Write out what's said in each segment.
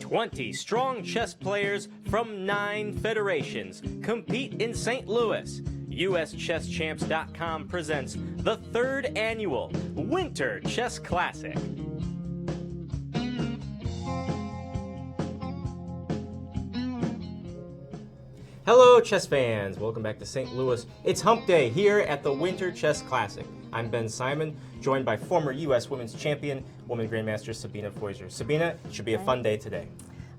20 strong chess players from 9 federations compete in St. Louis. USChessChamps.com presents the 3rd annual Winter Chess Classic. Hello, chess fans. Welcome back to St. Louis. It's Hump Day here at the Winter Chess Classic. I'm Ben Simon, joined by former U.S. Women's Champion, Women Grandmaster Sabina Foisor. Sabina, it should be a fun day today.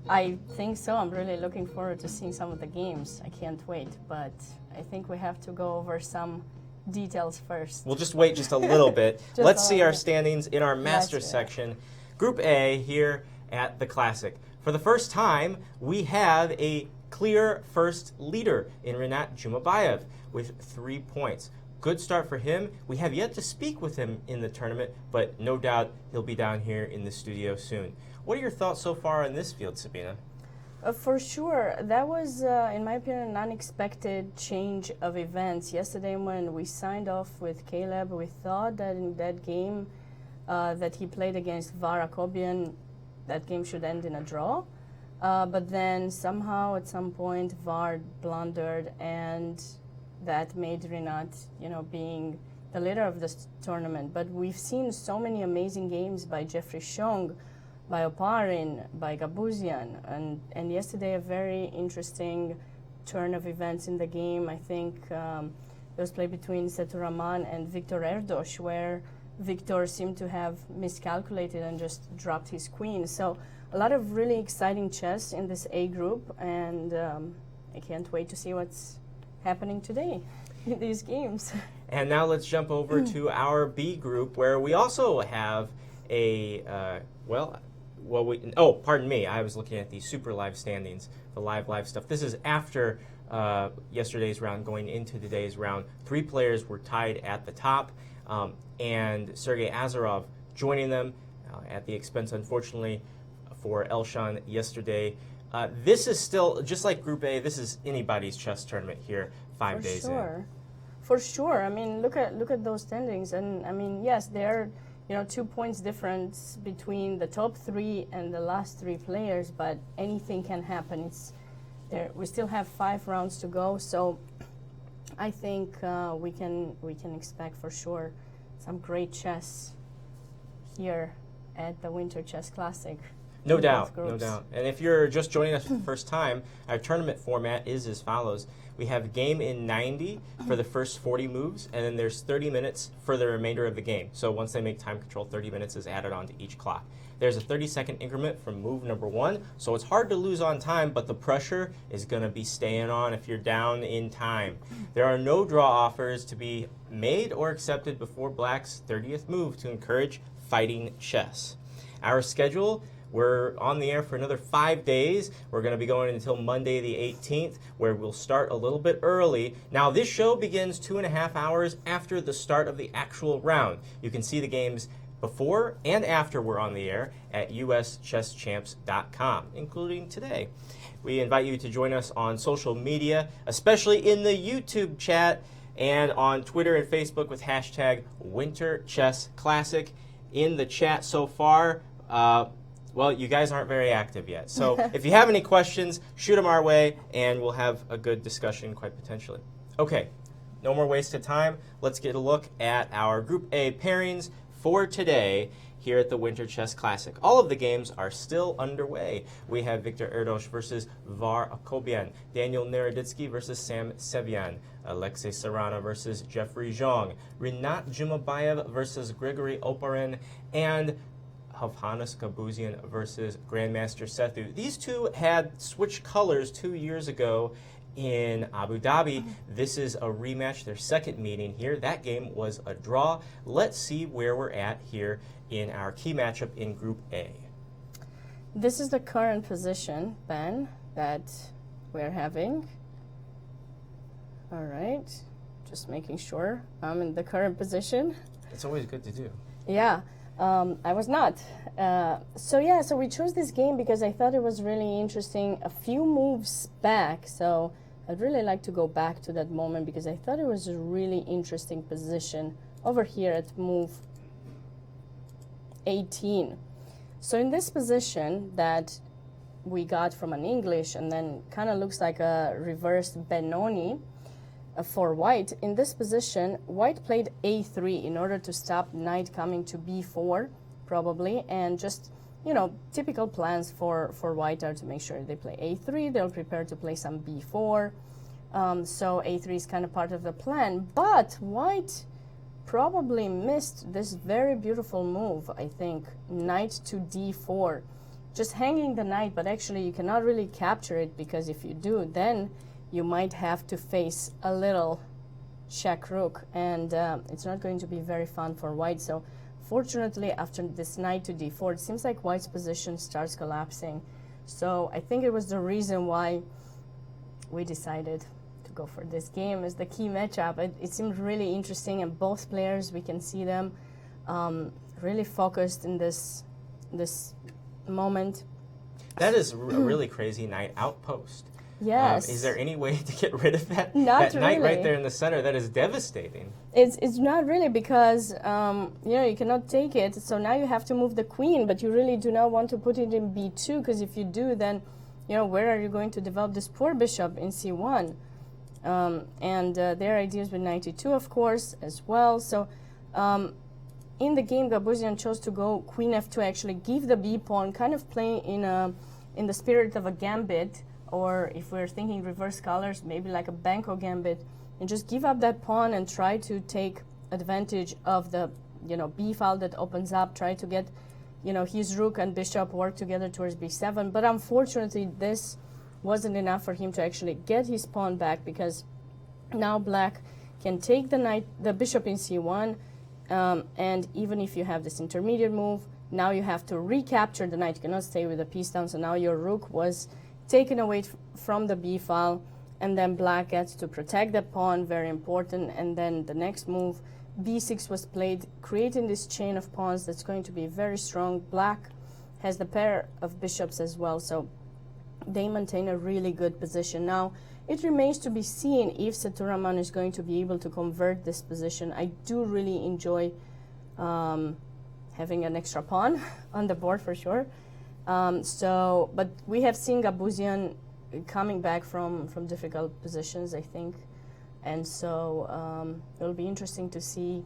I think so. I'm really looking forward to seeing some of the games. I can't wait, but I think we have to go over some details first. We'll just wait just a little bit. Let's see our standings in our Masters section. Group A here at the Classic. For the first time, we have a clear first leader in Rinat Jumabayev with 3 points. Good start for him. We have yet to speak with him in the tournament, but no doubt he'll be down here in the studio soon. What are your thoughts so far in this field, Sabina? For sure. That was, in my opinion, an unexpected change of events. Yesterday when we signed off with Caleb, we thought that in that game that he played against Var Akobian, that game should end in a draw. But then somehow at some point Var blundered, and that made Rinat, being the leader of this tournament. But we've seen so many amazing games by Jeffrey Shong, by Oparin, by Gabuzian, and yesterday a very interesting turn of events in the game. I think there was play between Setu Rahman and Victor Erdos, where Victor seemed to have miscalculated and just dropped his queen. So a lot of really exciting chess in this A group, and I can't wait to see what's happening today in these games. And now let's jump over to our B group, where we also have a, pardon me, I was looking at the Super Live standings, the live stuff. This is after yesterday's round, going into today's round. 3 players were tied at the top, and Sergei Azarov joining them at the expense, unfortunately, for Elshan yesterday. This is still, just like Group A, this is anybody's chess tournament here 5 days in. For sure. I mean, look at those standings, and I mean, yes, there are 2 points difference between the top 3 and the last 3 players, but anything can happen. We still have 5 rounds to go, so I think we can expect for sure some great chess here at the Winter Chess Classic. No doubt. And if you're just joining us for the first time, our tournament format is as follows. We have a game in 90 for the first 40 moves, and then there's 30 minutes for the remainder of the game. So once they make time control, 30 minutes is added on to each clock. There's a 30-second increment from move number 1, so it's hard to lose on time, but the pressure is going to be staying on if you're down in time. There are no draw offers to be made or accepted before Black's 30th move to encourage fighting chess. Our schedule: we're on the air for another 5 days. We're going to be going until Monday the 18th, where we'll start a little bit early. Now, this show begins 2.5 hours after the start of the actual round. You can see the games before and after we're on the air at USChessChamps.com, including today. We invite you to join us on social media, especially in the YouTube chat and on Twitter and Facebook with hashtag Winter Chess Classic. In the chat so far, well, you guys aren't very active yet. So if you have any questions, shoot them our way, and we'll have a good discussion quite potentially. Okay, no more wasted time. Let's get a look at our Group A pairings for today here at the Winter Chess Classic. All of the games are still underway. We have Victor Erdos versus Var Akobian, Daniel Naroditsky versus Sam Sevian, Alexei Sarana versus Jeffrey Zhong, Rinat Jumabayev versus Grigory Oparin, and Hovhannes Gabuzian versus Grandmaster Setu. These two had switched colors 2 years ago in Abu Dhabi. This is a rematch, their second meeting here. That game was a draw. Let's see where we're at here in our key matchup in Group A. This is the current position, Ben, that we're having. All right, just making sure I'm in the current position. It's always good to do. Yeah. I was not. So we chose this game because I thought it was really interesting a few moves back. So I'd really like to go back to that moment because I thought it was a really interesting position over here at move 18. So in this position that we got from an English, and then kind of looks like a reverse Benoni for white. In this position, white played a3 in order to stop knight coming to b4, probably, and just, you know, typical plans for white are to make sure they play a3, they'll prepare to play some b4, so a3 is kind of part of the plan, but white probably missed this very beautiful move, I think, knight to d4. Just hanging the knight, but actually you cannot really capture it, because if you do, then you might have to face a little check rook, and it's not going to be very fun for white. So fortunately, after this knight to d4, it seems like white's position starts collapsing. So I think it was the reason why we decided to go for this game as the key matchup. It seemed really interesting, and both players, we can see them really focused in this moment. That is a really crazy knight outpost. Yes. Is there any way to get rid of that? Not that knight really. right there in the center, that is devastating. It's not really, because you know, you cannot take it. So now you have to move the queen, but you really do not want to put it in b2, because if you do, then, you know, where are you going to develop this poor bishop in c1? And their ideas with knight e2, of course, as well. So in the game, Gabuzian chose to go queen f2, actually give the b pawn, kind of playing in the spirit of a gambit, or if we're thinking reverse colors, maybe like a Banco gambit, and just give up that pawn and try to take advantage of the, you know, b file that opens up, try to get, you know, his rook and bishop work together towards b7. But unfortunately, this wasn't enough for him to actually get his pawn back, because now black can take the bishop in c1, and even if you have this intermediate move, now you have to recapture the knight. You cannot stay with the piece down, so now your rook was taken away from the b file, and then black gets to protect the pawn, very important. And then the next move, b6 was played, creating this chain of pawns that's going to be very strong. Black has the pair of bishops as well, so they maintain a really good position. Now, it remains to be seen if Seturaman is going to be able to convert this position. I do really enjoy having an extra pawn on the board for sure. But we have seen Gabuzian coming back from difficult positions, I think. And so it'll be interesting to see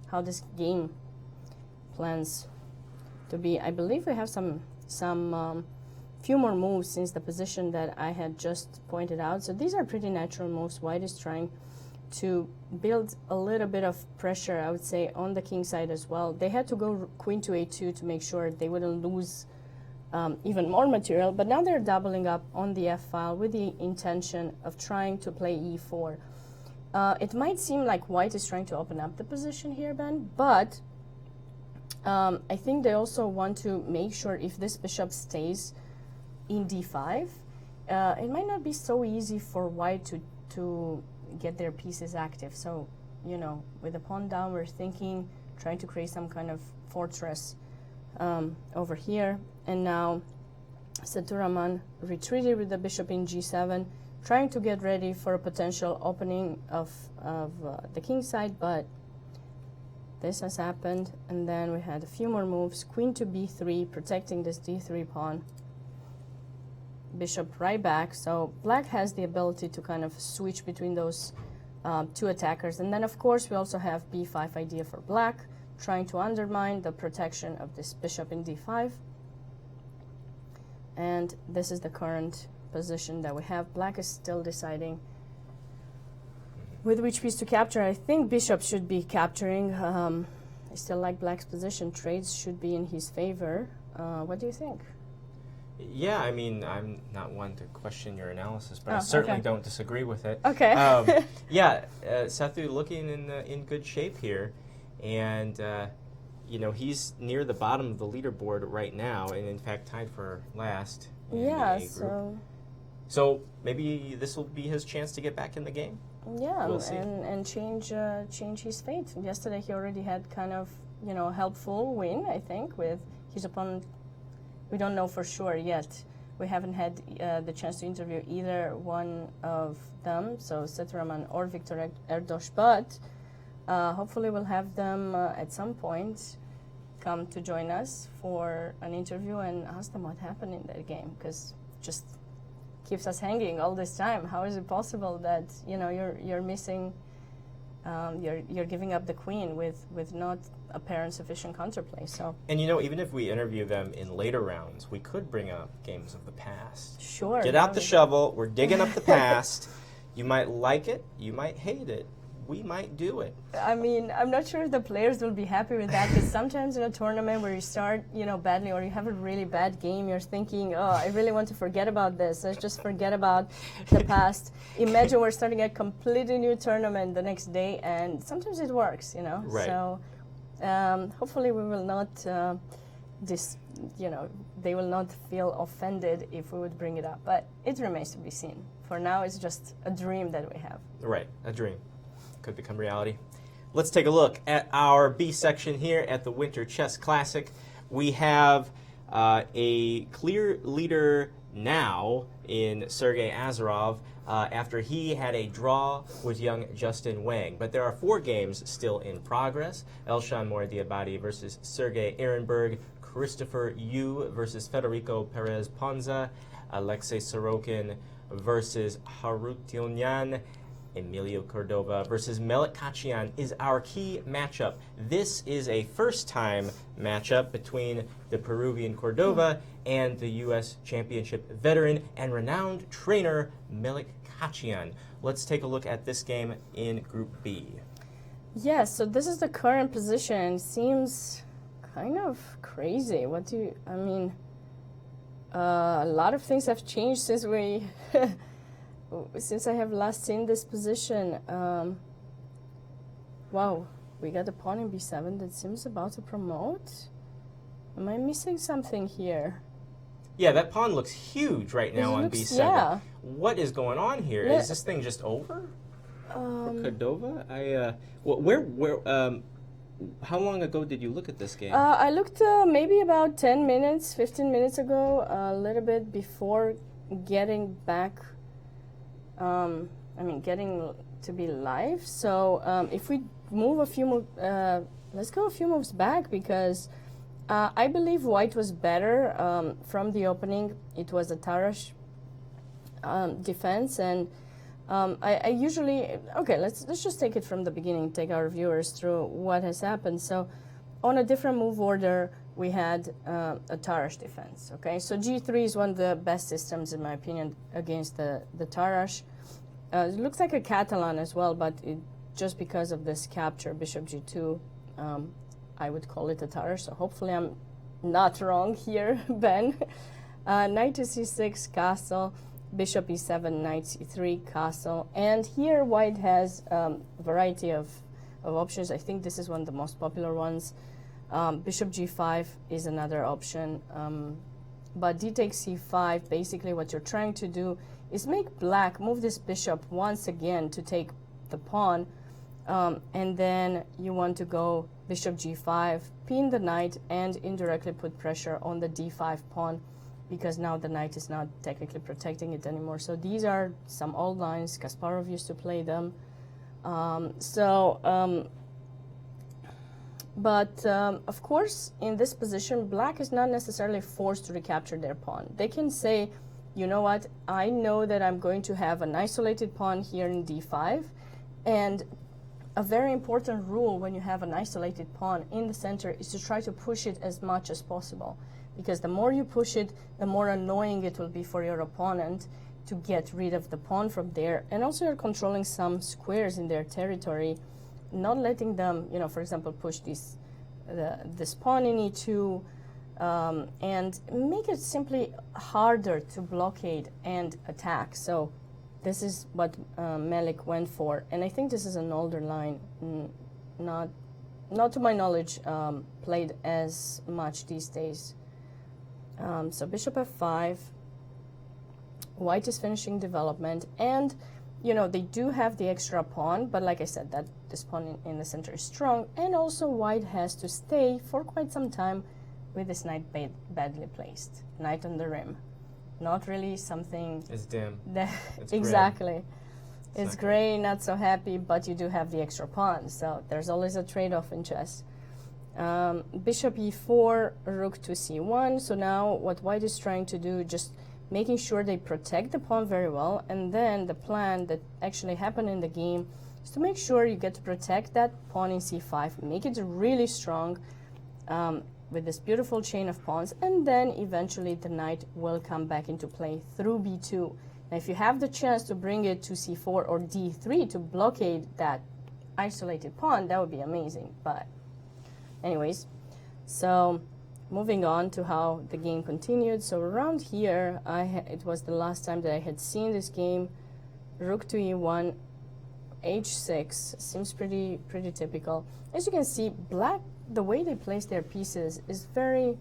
how this game plans to be. I believe we have some few more moves since the position that I had just pointed out. So these are pretty natural moves. White is trying to build a little bit of pressure, I would say, on the king side as well. They had to go queen to a2 to make sure they wouldn't lose even more material, but now they're doubling up on the f file with the intention of trying to play e4. It might seem like white is trying to open up the position here, Ben, but I think they also want to make sure if this bishop stays in d5, it might not be so easy for white to get their pieces active. So, you know, with the pawn down, we're thinking, trying to create some kind of fortress over here. And now Seturaman retreated with the bishop in g7, trying to get ready for a potential opening of the king side, but this has happened. And then we had a few more moves, queen to b3, protecting this d3 pawn, bishop right back. So black has the ability to kind of switch between those two attackers. And then, of course, we also have b5 idea for black, trying to undermine the protection of this bishop in d5. And this is the current position that we have. Black is still deciding with which piece to capture. I think bishop should be capturing. I still like black's position. Trades should be in his favor. What do you think? Yeah, I mean, I'm not one to question your analysis, but I certainly don't disagree with it. Okay. Yeah, Sethu looking in good shape here, and you know, he's near the bottom of the leaderboard right now, and in fact tied for last in the A group. So maybe this will be his chance to get back in the game. Yeah, we'll see. And change his fate. Yesterday he already had kind of, you know, helpful win, I think, with his opponent. We don't know for sure yet. We haven't had the chance to interview either one of them, so Seturaman or Victor Erdos, but hopefully we'll have them at some point come to join us for an interview and ask them what happened in that game, because just keeps us hanging all this time. How is it possible that you're missing, you're giving up the queen with not apparent sufficient counterplay? So, and even if we interview them in later rounds, we could bring up games of the past. Sure. Get out the shovel. We're digging up the past. You might like it. You might hate it. We might do it. I mean, I'm not sure if the players will be happy with that, because sometimes in a tournament where you start, badly, or you have a really bad game, you're thinking, oh, I really want to forget about this. Let's just forget about the past. Imagine we're starting a completely new tournament the next day, and sometimes it works, Right. So hopefully we will not, they will not feel offended if we would bring it up. But it remains to be seen. For now, it's just a dream that we have. Right, a dream. Could become reality. Let's take a look at our B section here at the Winter Chess Classic. We have a clear leader now in Sergei Azarov after he had a draw with young Justin Wang. But there are 4 games still in progress. Elshan Moradiabadi versus Sergei Ehrenberg, Christopher Yu versus Federico Perez Ponza, Alexei Sorokin versus Harutyunyan, Emilio Cordova versus Melik Khachiyan is our key matchup. This is a first-time matchup between the Peruvian Cordova and the U.S. Championship veteran and renowned trainer Melik Khachiyan. Let's take a look at this game in Group B. Yes, so this is the current position. Seems kind of crazy. A lot of things have changed since since I have last seen this position. Wow, we got a pawn in b7 that seems about to promote. Am I missing something here? Yeah, that pawn looks huge right now on b7. Yeah. What is going on here? Is this thing just over for Cordova? How long ago did you look at this game? I looked maybe about 10 minutes, 15 minutes ago, a little bit before getting back. Getting to be live. So if we move a few let's go a few moves back, because I believe white was better from the opening. It was a Tarrasch defense, and I usually, let's just take it from the beginning, take our viewers through what has happened. So on a different move order, we had a Tarrasch defense, okay? So G3 is one of the best systems, in my opinion, against the Tarrasch. It looks like a Catalan as well, but just because of this capture, bishop G2, I would call it a Tarrasch. So hopefully I'm not wrong here, Ben. Knight to C6, castle, bishop E7, knight C3, castle. And here white has a variety of options. I think this is one of the most popular ones. Bishop G5 is another option. But D takes C5, basically what you're trying to do is make black move this bishop once again to take the pawn. And then you want to go bishop G5, pin the knight, and indirectly put pressure on the D5 pawn, because now the knight is not technically protecting it anymore. So these are some old lines. Kasparov used to play them. But of course, in this position, black is not necessarily forced to recapture their pawn. They can say, you know what, I know that I'm going to have an isolated pawn here in D5, and a very important rule when you have an isolated pawn in the center is to try to push it as much as possible, because the more you push it, the more annoying it will be for your opponent to get rid of the pawn from there. And also you're controlling some squares in their territory, not letting them, for example, push this pawn in E2, and make it simply harder to blockade and attack. So this is what Melik went for, and I think this is an older line, not to my knowledge played as much these days. So bishop F5, white is finishing development, and they do have the extra pawn, but like I said, that this pawn in the center is strong, and also white has to stay for quite some time with this knight badly placed. Knight on the rim. Not really something... It's dim. It's exactly. It's gray, not so happy, but you do have the extra pawn, so there's always a trade-off in chess. Bishop e4, rook to c1. So now what white is trying to do, just making sure they protect the pawn very well. And then the plan that actually happened in the game is to make sure you get to protect that pawn in c5, make it really strong with this beautiful chain of pawns. And then eventually the knight will come back into play through b2. Now if you have the chance to bring it to c4 or d3 to blockade that isolated pawn, that would be amazing. But anyways, so moving on to how the game continued. So around here, it was the last time that I had seen this game. Rook to e1, h6 seems pretty typical. As you can see, black, the way they place their pieces is very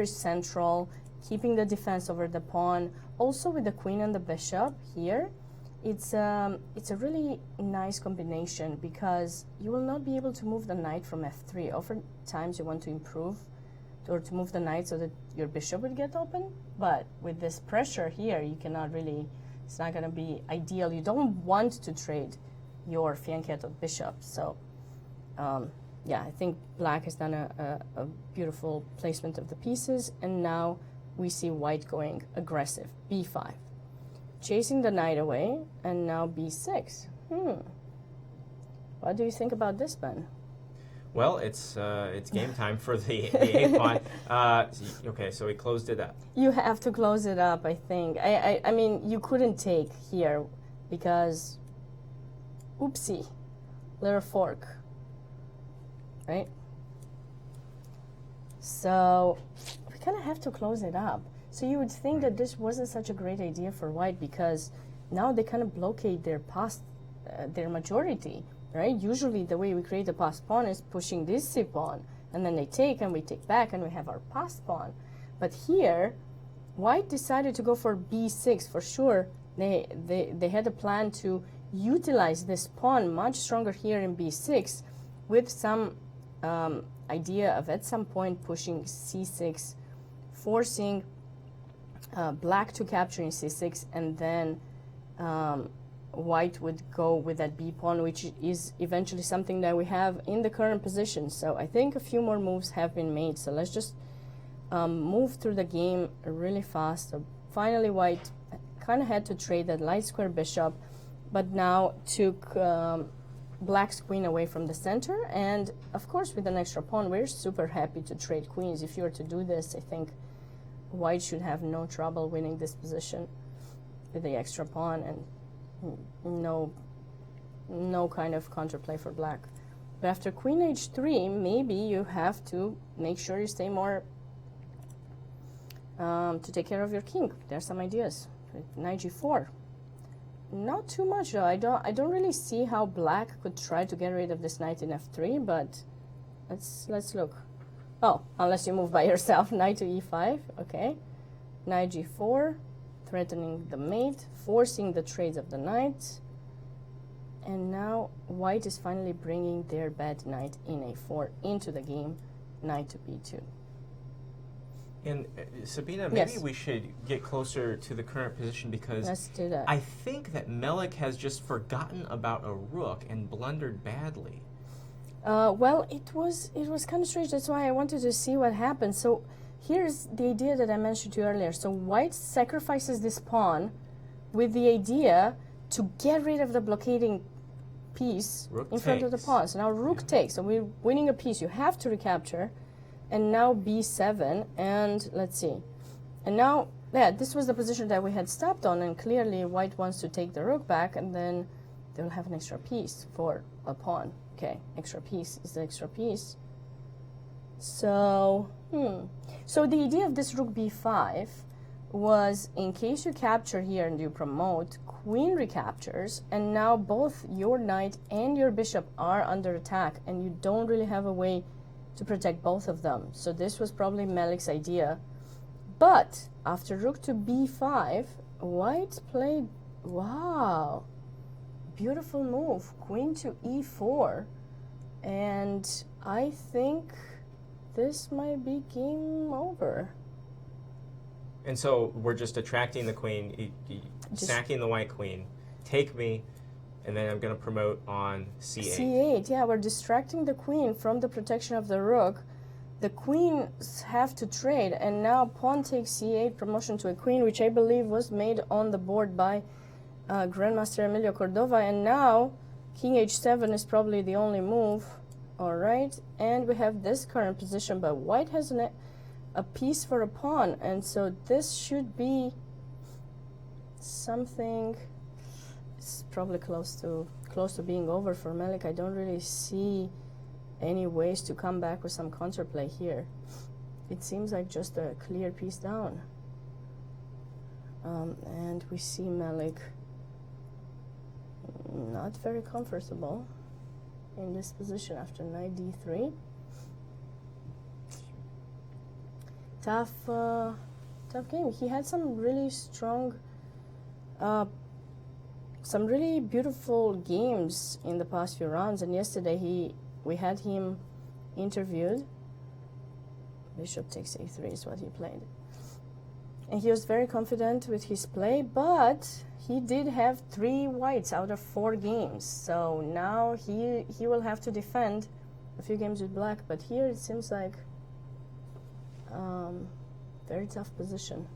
central, keeping the defense over the pawn. Also with the queen and the bishop here, it's a really nice combination because you will not be able to move the knight from f3. Oftentimes you want to improve or to move the knight so that your bishop would get open, but with this pressure here, you cannot really, it's not going to be ideal. You don't want to trade your fianchetto bishop. So yeah, I think black has done a beautiful placement of the pieces, and now we see white going aggressive, b5. Chasing the knight away, and now b6. What do you think about this, Ben? Well, it's game time for the a pawn. Okay, so we closed it up. You have to close it up, I think. I mean, you couldn't take here because, oopsie, little fork, right? So we kind of have to close it up. So you would think that this wasn't such a great idea for white because now they kind of blockade their majority, right? Usually the way we create a passed pawn is pushing this c pawn, and then they take and we take back and we have our passed pawn. But here, white decided to go for b6 for sure. They had a plan to utilize this pawn much stronger here in b6 with some idea of at some point pushing c6, forcing black to capture in c6, and then white would go with that b pawn, which is eventually something that we have in the current position. So I think a few more moves have been made. So let's just move through the game really fast. So finally, white kind of had to trade that light square bishop, but now took black's queen away from the center. And of course, with an extra pawn, we're super happy to trade queens. If you were to do this, I think white should have no trouble winning this position with the extra pawn, and no kind of counterplay for black. But after queen h3, maybe you have to make sure you stay more to take care of your king. There's some ideas. Knight g4. Not too much though. I don't really see how black could try to get rid of this knight in f3, but let's look. Oh, unless you move by yourself. Knight to e5, okay. Knight g4, threatening the mate, forcing the trades of the knight. And now white is finally bringing their bad knight in a4 into the game, knight to b2. And Sabina, maybe we should get closer to the current position because let's do that. I think that Melik has just forgotten about a rook and blundered badly. Well, it was kind of strange. That's why I wanted to see what happened. So here's the idea that I mentioned to you earlier. So white sacrifices this pawn with the idea to get rid of the blockading piece in front of the pawn. So now rook takes. So we're winning a piece. You have to recapture. And now b7. And let's see. And now, yeah, this was the position that we had stopped on. And clearly white wants to take the rook back. And then they'll have an extra piece for a pawn. Okay, extra piece is the extra piece. So, So the idea of this rook b5 was, in case you capture here and you promote, queen recaptures, and now both your knight and your bishop are under attack, and you don't really have a way to protect both of them. So this was probably Melik's idea. But after rook to b5, white played, wow, beautiful move, queen to e4, and I think this might be game over. And so we're just attracting the queen, sacking the white queen, take me, and then I'm going to promote on c8. c8, yeah, we're distracting the queen from the protection of the rook. The queens have to trade, and now pawn takes c8, promotion to a queen, which I believe was made on the board by Grandmaster Emilio Cordova, and now king h7 is probably the only move. All right, and we have this current position, but white has a piece for a pawn, and so this should be something. It's probably close to being over for Melik. I don't really see any ways to come back with some counterplay here. It seems like just a clear piece down. And we see Melik not very comfortable in this position after knight d3. Tough game. He had some really strong, some really beautiful games in the past few rounds, and yesterday we had him interviewed. Bishop takes a3 is what he played. And he was very confident with his play, but he did have 3 whites out of 4 games. So now he will have to defend a few games with black, but here it seems like very tough position.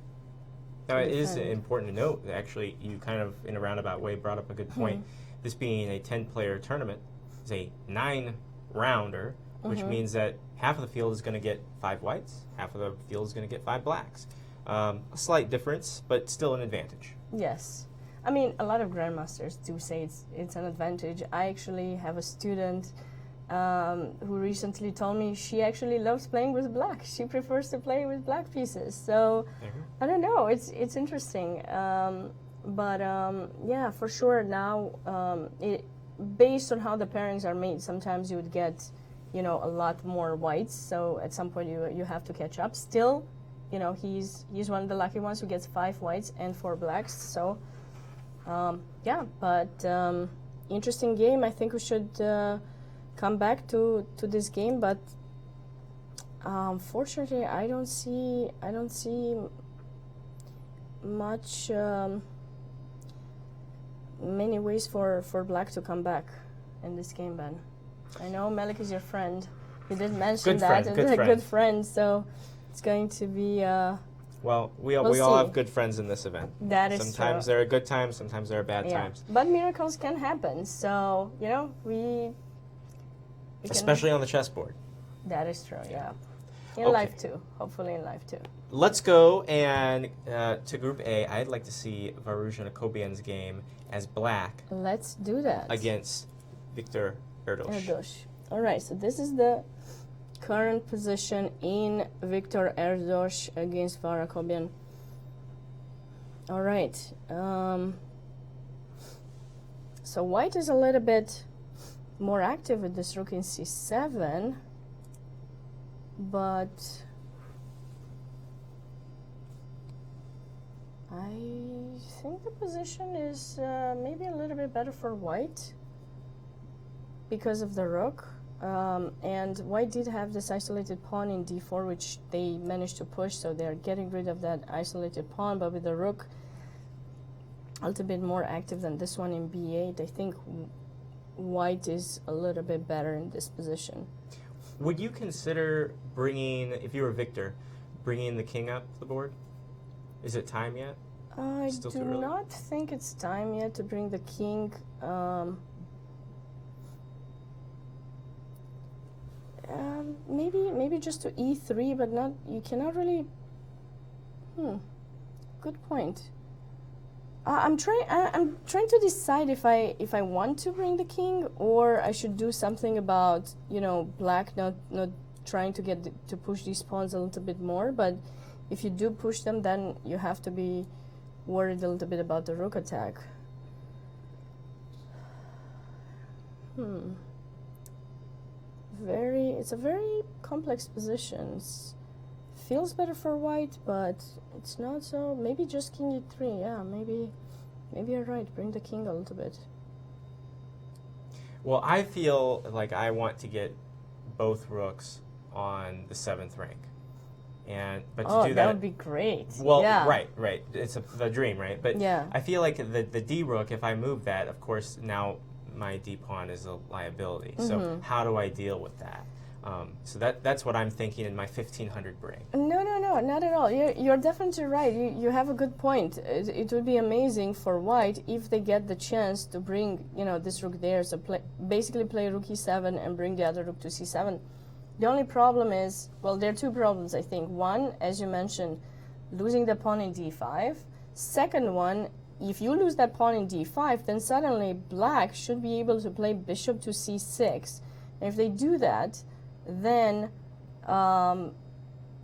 Now it is important to note that actually you kind of, in a roundabout way, brought up a good point. This being a 10-player tournament is a 9-rounder, which means that half of the field is going to get 5 whites, half of the field is going to get 5 blacks. A slight difference, but still an advantage. Yes. I mean, a lot of grandmasters do say it's an advantage. I actually have a student who recently told me she actually loves playing with black. She prefers to play with black pieces. So, I don't know. It's interesting. But yeah, for sure now, based on how the pairings are made, sometimes you would get, a lot more whites. So at some point you have to catch up. Still, he's one of the lucky ones who gets 5 whites and 4 blacks. So yeah, but interesting game. I think we should come back to this game, but fortunately I don't see much many ways for black to come back in this game, Ben. I know Melik is your friend. You did mention good friend, so it's going to be well, we all have good friends in this event. That is sometimes true. there are good times, sometimes there are bad times. But miracles can happen. So, we especially on the chessboard. That is true, yeah. In life too. Hopefully in life too. Let's go and to Group A. I'd like to see Varuja Jacobian's game as black. Let's do that. Against Victor Erdos. All right, so this is the current position in Victor Erdos against Var Jacobian. All right. So white is a little bit more active with this rook in c7, but I think the position is maybe a little bit better for white because of the rook. And white did have this isolated pawn in d4, which they managed to push, so they're getting rid of that isolated pawn, but with the rook a little bit more active than this one in b8, I think white is a little bit better in this position. Would you consider bringing, if you were Victor, bringing the king up the board? Is it time yet? I do not think it's time yet to bring the king. Maybe just to e3, but not. You cannot really. Good point. I'm trying to decide if I want to bring the king or I should do something about black not trying to push these pawns a little bit more. But if you do push them, then you have to be worried a little bit about the rook attack. It's a very complex position. Feels better for white, but it's not so. Maybe just king e3. Yeah, maybe you're right. Bring the king a little bit. Well, I feel like I want to get both rooks on the 7th rank, But to Oh, do that would be great. well, yeah. right. It's the dream, right? But Yeah. I feel like the D rook, if I move that, of course, now my D pawn is a liability. So how do I deal with that? So that's what I'm thinking in my 1500 break. No, not at all. You're definitely right. You have a good point. It would be amazing for white if they get the chance to bring, this rook there. So basically play rook e7 and bring the other rook to c7. The only problem is, well, there are two problems, I think. One, as you mentioned, losing the pawn in d5. Second one, if you lose that pawn in d5, then suddenly black should be able to play bishop to c6. And if they do that, then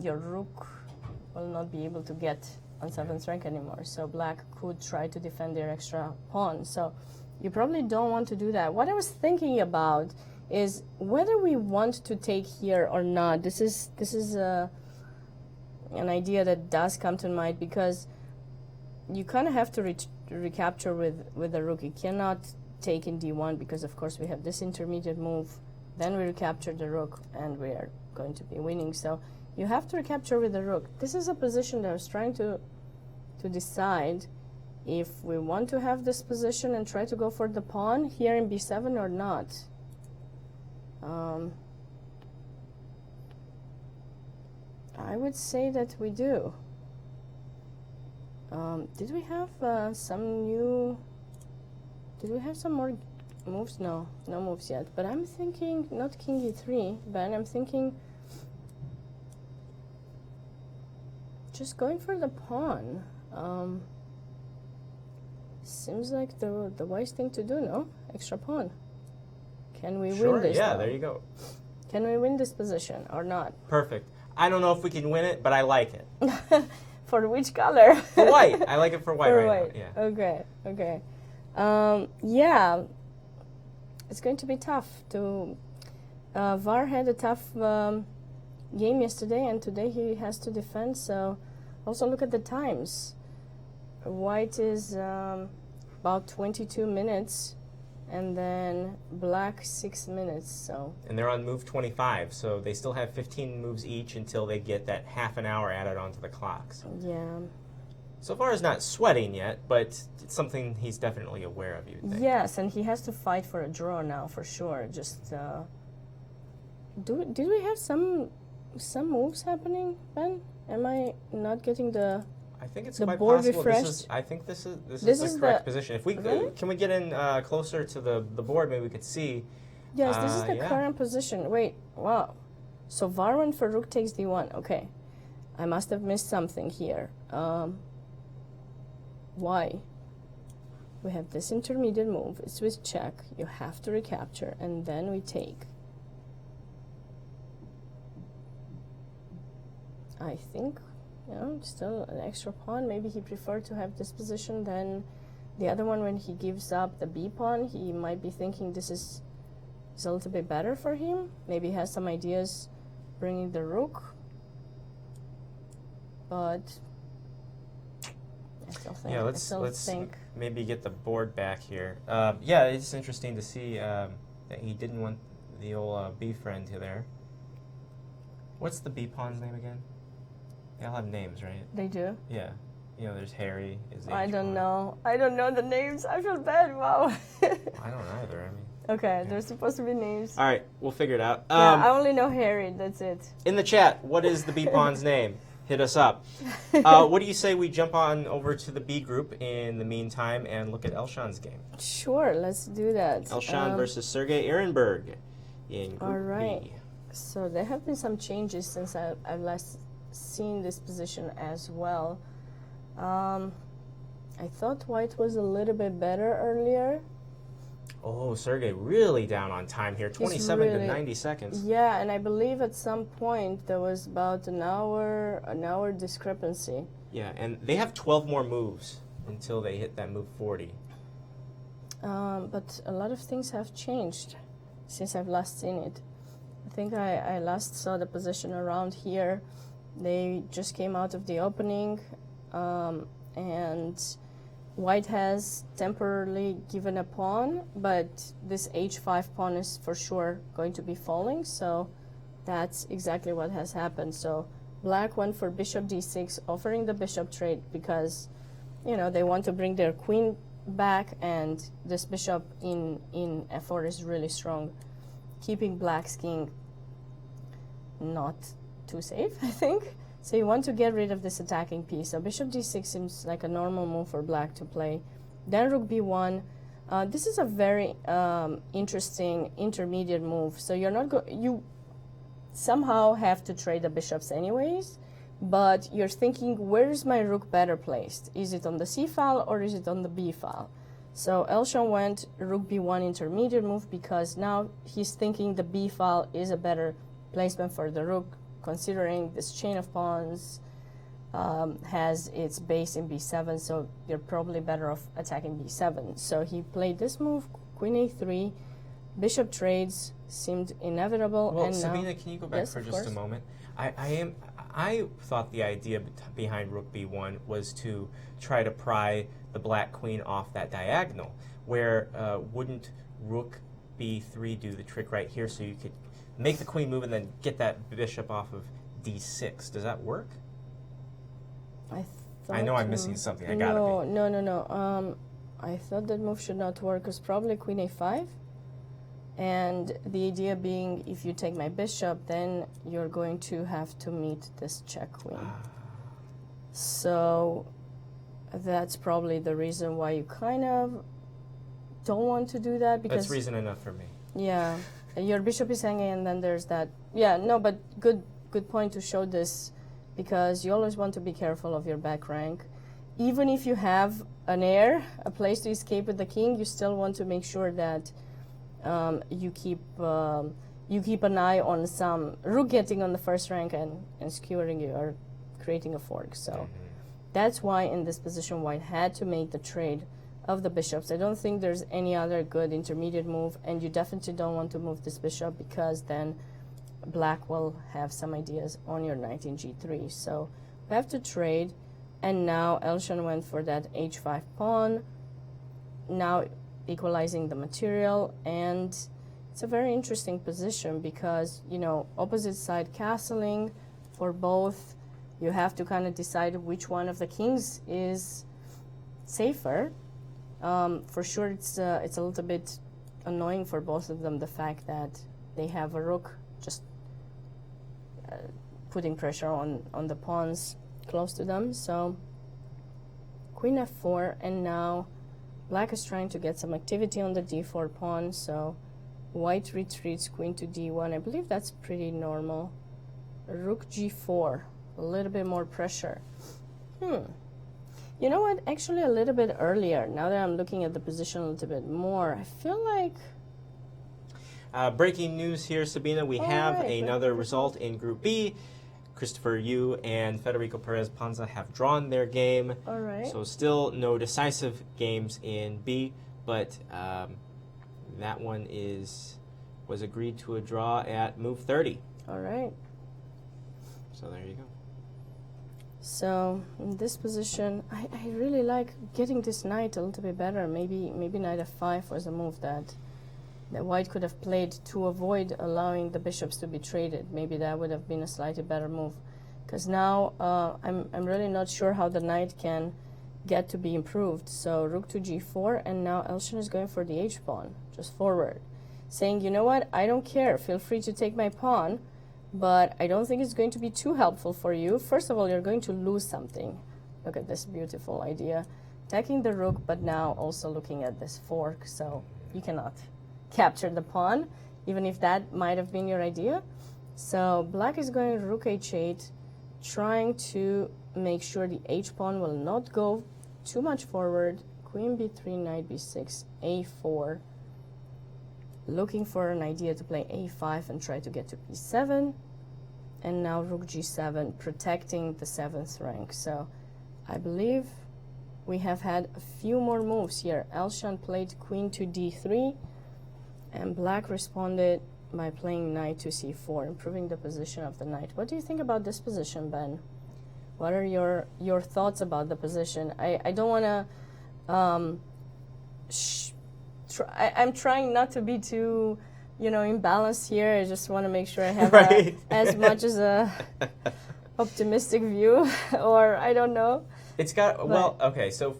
your rook will not be able to get on 7th rank anymore. So black could try to defend their extra pawn. So you probably don't want to do that. What I was thinking about is whether we want to take here or not. This is an idea that does come to mind, because you kind of have to recapture with the rook. You cannot take in d1 because, of course, we have this intermediate move. Then we recapture the rook, and we are going to be winning. So you have to recapture with the rook. This is a position that I was trying to decide if we want to have this position and try to go for the pawn here in b7 or not. I would say that we do. Did we have some more moves? No moves yet. But I'm thinking not king e3, Ben. I'm thinking just going for the pawn. Seems like the wise thing to do, no? Extra pawn. Can we win this? Yeah, now? there you go. Can we win this position or not? Perfect. I don't know if we can win it, but I like it. For which color? For white. I like it for white for right white. now. Yeah. Okay. Yeah, it's going to be tough. Var had a tough game yesterday, and today he has to defend. So also look at the times. White is about 22 minutes, and then black 6 minutes. So. And they're on move 25, so they still have 15 moves each until they get that half an hour added onto the clocks. Yeah. So far, he's not sweating yet, but it's something he's definitely aware of, you'd think. Yes, and he has to fight for a draw now, for sure. Just did we have some moves happening, Ben? Am I not getting the? I think it's the quite board possible. refreshed? I think this is This the is correct the- position. If we Really? can we get in closer to the board, maybe we could see. Yes, this is the yeah. current position. Wait, wow. So var went for rook takes d1. Okay, I must have missed something here. Why? We have this intermediate move. It's with check. You have to recapture, and then we take. I think, still an extra pawn. Maybe he preferred to have this position than the other one. When he gives up the b pawn, he might be thinking this is a little bit better for him. Maybe he has some ideas bringing the rook. But I still think, Yeah, let's think. maybe get the board back here. Yeah, it's interesting to see that he didn't want the old B friend there. What's the B pawn's name again? They all have names, right? They do? Yeah. There's Harry. Is the I H don't pawn. know. I don't know the names. I feel bad. Wow. I don't either. I mean. Okay, there's supposed to be names. All right, we'll figure it out. Yeah, I only know Harry. That's it. In the chat, what is the B pawn's name? Hit us up. What do you say we jump on over to the B group in the meantime and look at Elshan's game? Sure, let's do that. Elshan versus Sergey Ehrenberg in Group All right. B. So there have been some changes since I've last seen this position as well. I thought white was a little bit better earlier. Oh, Sergey really down on time here. 27 to really- 90 seconds. Yeah, and I believe at some point there was about an hour discrepancy. Yeah, and they have 12 more moves until they hit that move 40. But a lot of things have changed since I've last seen it. I think I last saw the position around here. They just came out of the opening, and white has temporarily given a pawn, but this h5 pawn is for sure going to be falling, so that's exactly what has happened. So Black went for bishop d6, offering the bishop trade because, they want to bring their queen back, and this bishop in f4 is really strong, keeping Black's king not too safe, I think. So you want to get rid of this attacking piece. So bishop d6 seems like a normal move for Black to play. Then rook b1. This is a very interesting intermediate move. So you're not you somehow have to trade the bishops anyways, but you're thinking, where is my rook better placed? Is it on the c file or is it on the b file? So Elshan went rook b1 intermediate move because now he's thinking the b file is a better placement for the rook, considering this chain of pawns has its base in b7, so you're probably better off attacking b7. So he played this move, queen a3, bishop trades seemed inevitable. Well, and Sabina, now, can you go back yes, for of just course. a moment? I thought the idea behind rook b1 was to try to pry the black queen off that diagonal, where wouldn't rook b3 do the trick right here, so you could make the queen move and then get that bishop off of d6. Does that work? I know I'm missing something. I gotta be. No. I thought that move should not work. It's probably queen a5. And the idea being, if you take my bishop, then you're going to have to meet this check queen. So that's probably the reason why you kind of don't want to do that. Because that's reason enough for me. Yeah, your bishop is hanging, and then there's that. Yeah, no, but good point to show this, because you always want to be careful of your back rank. Even if you have an heir, a place to escape with the king, you still want to make sure that you keep an eye on some rook getting on the first rank and skewering you or creating a fork. So that's why in this position White had to make the trade of the bishops. I don't think there's any other good intermediate move, and you definitely don't want to move this bishop because then Black will have some ideas on your knight in g3. So we have to trade, and now Elshan went for that h5 pawn, now equalizing the material, and it's a very interesting position because, opposite side castling for both. You have to kind of decide which one of the kings is safer. For sure, it's a little bit annoying for both of them, the fact that they have a rook just putting pressure on the pawns close to them. So queen f4, and now Black is trying to get some activity on the d4 pawn, so White retreats queen to d1. I believe that's pretty normal. Rook g4, a little bit more pressure. You know what? Actually, a little bit earlier, now that I'm looking at the position a little bit more, I feel like... Breaking news here, Sabina. We have right, another result in Group B. Christopher Yu and Federico Perez Panza have drawn their game. All right. So still no decisive games in B, but that one was agreed to a draw at move 30. All right. So there you go. So in this position, I really like getting this knight a little bit better. Maybe knight f5 was a move that White could have played to avoid allowing the bishops to be traded. Maybe that would have been a slightly better move. Because now I'm really not sure how the knight can get to be improved. So rook to g4, and now Elshan is going for the h-pawn, just forward. Saying, you know what, I don't care, feel free to take my pawn, but I don't think it's going to be too helpful for you. First of all, you're going to lose something. Look at this beautiful idea. Attacking the rook, but now also looking at this fork, so you cannot capture the pawn, even if that might have been your idea. So Black is going rook h8, trying to make sure the h-pawn will not go too much forward. Queen b3, knight b6, a4. Looking for an idea to play a5 and try to get to b7. And now rook g7, protecting the 7th rank. So I believe we have had a few more moves here. Elshan played queen to d3, and Black responded by playing knight to c4, improving the position of the knight. What do you think about this position, Ben? What are your thoughts about the position? I don't want to... I'm trying not to be too, imbalanced here. I just want to make sure I have right. as much as optimistic view, or I don't know. It's got, well, okay, so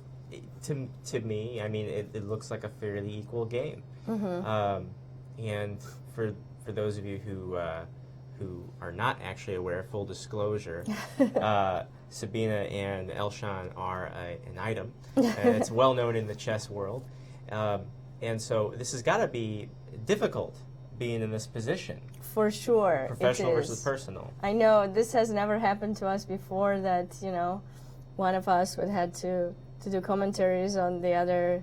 to me, I mean, it looks like a fairly equal game. And for those of you who are not actually aware, full disclosure, Sabina and Elshan are an item. And it's well known in the chess world. And so this has got to be difficult being in this position. For sure. Professional it versus is. personal. I know this has never happened to us before, that, you know, one of us would have to do commentaries on the other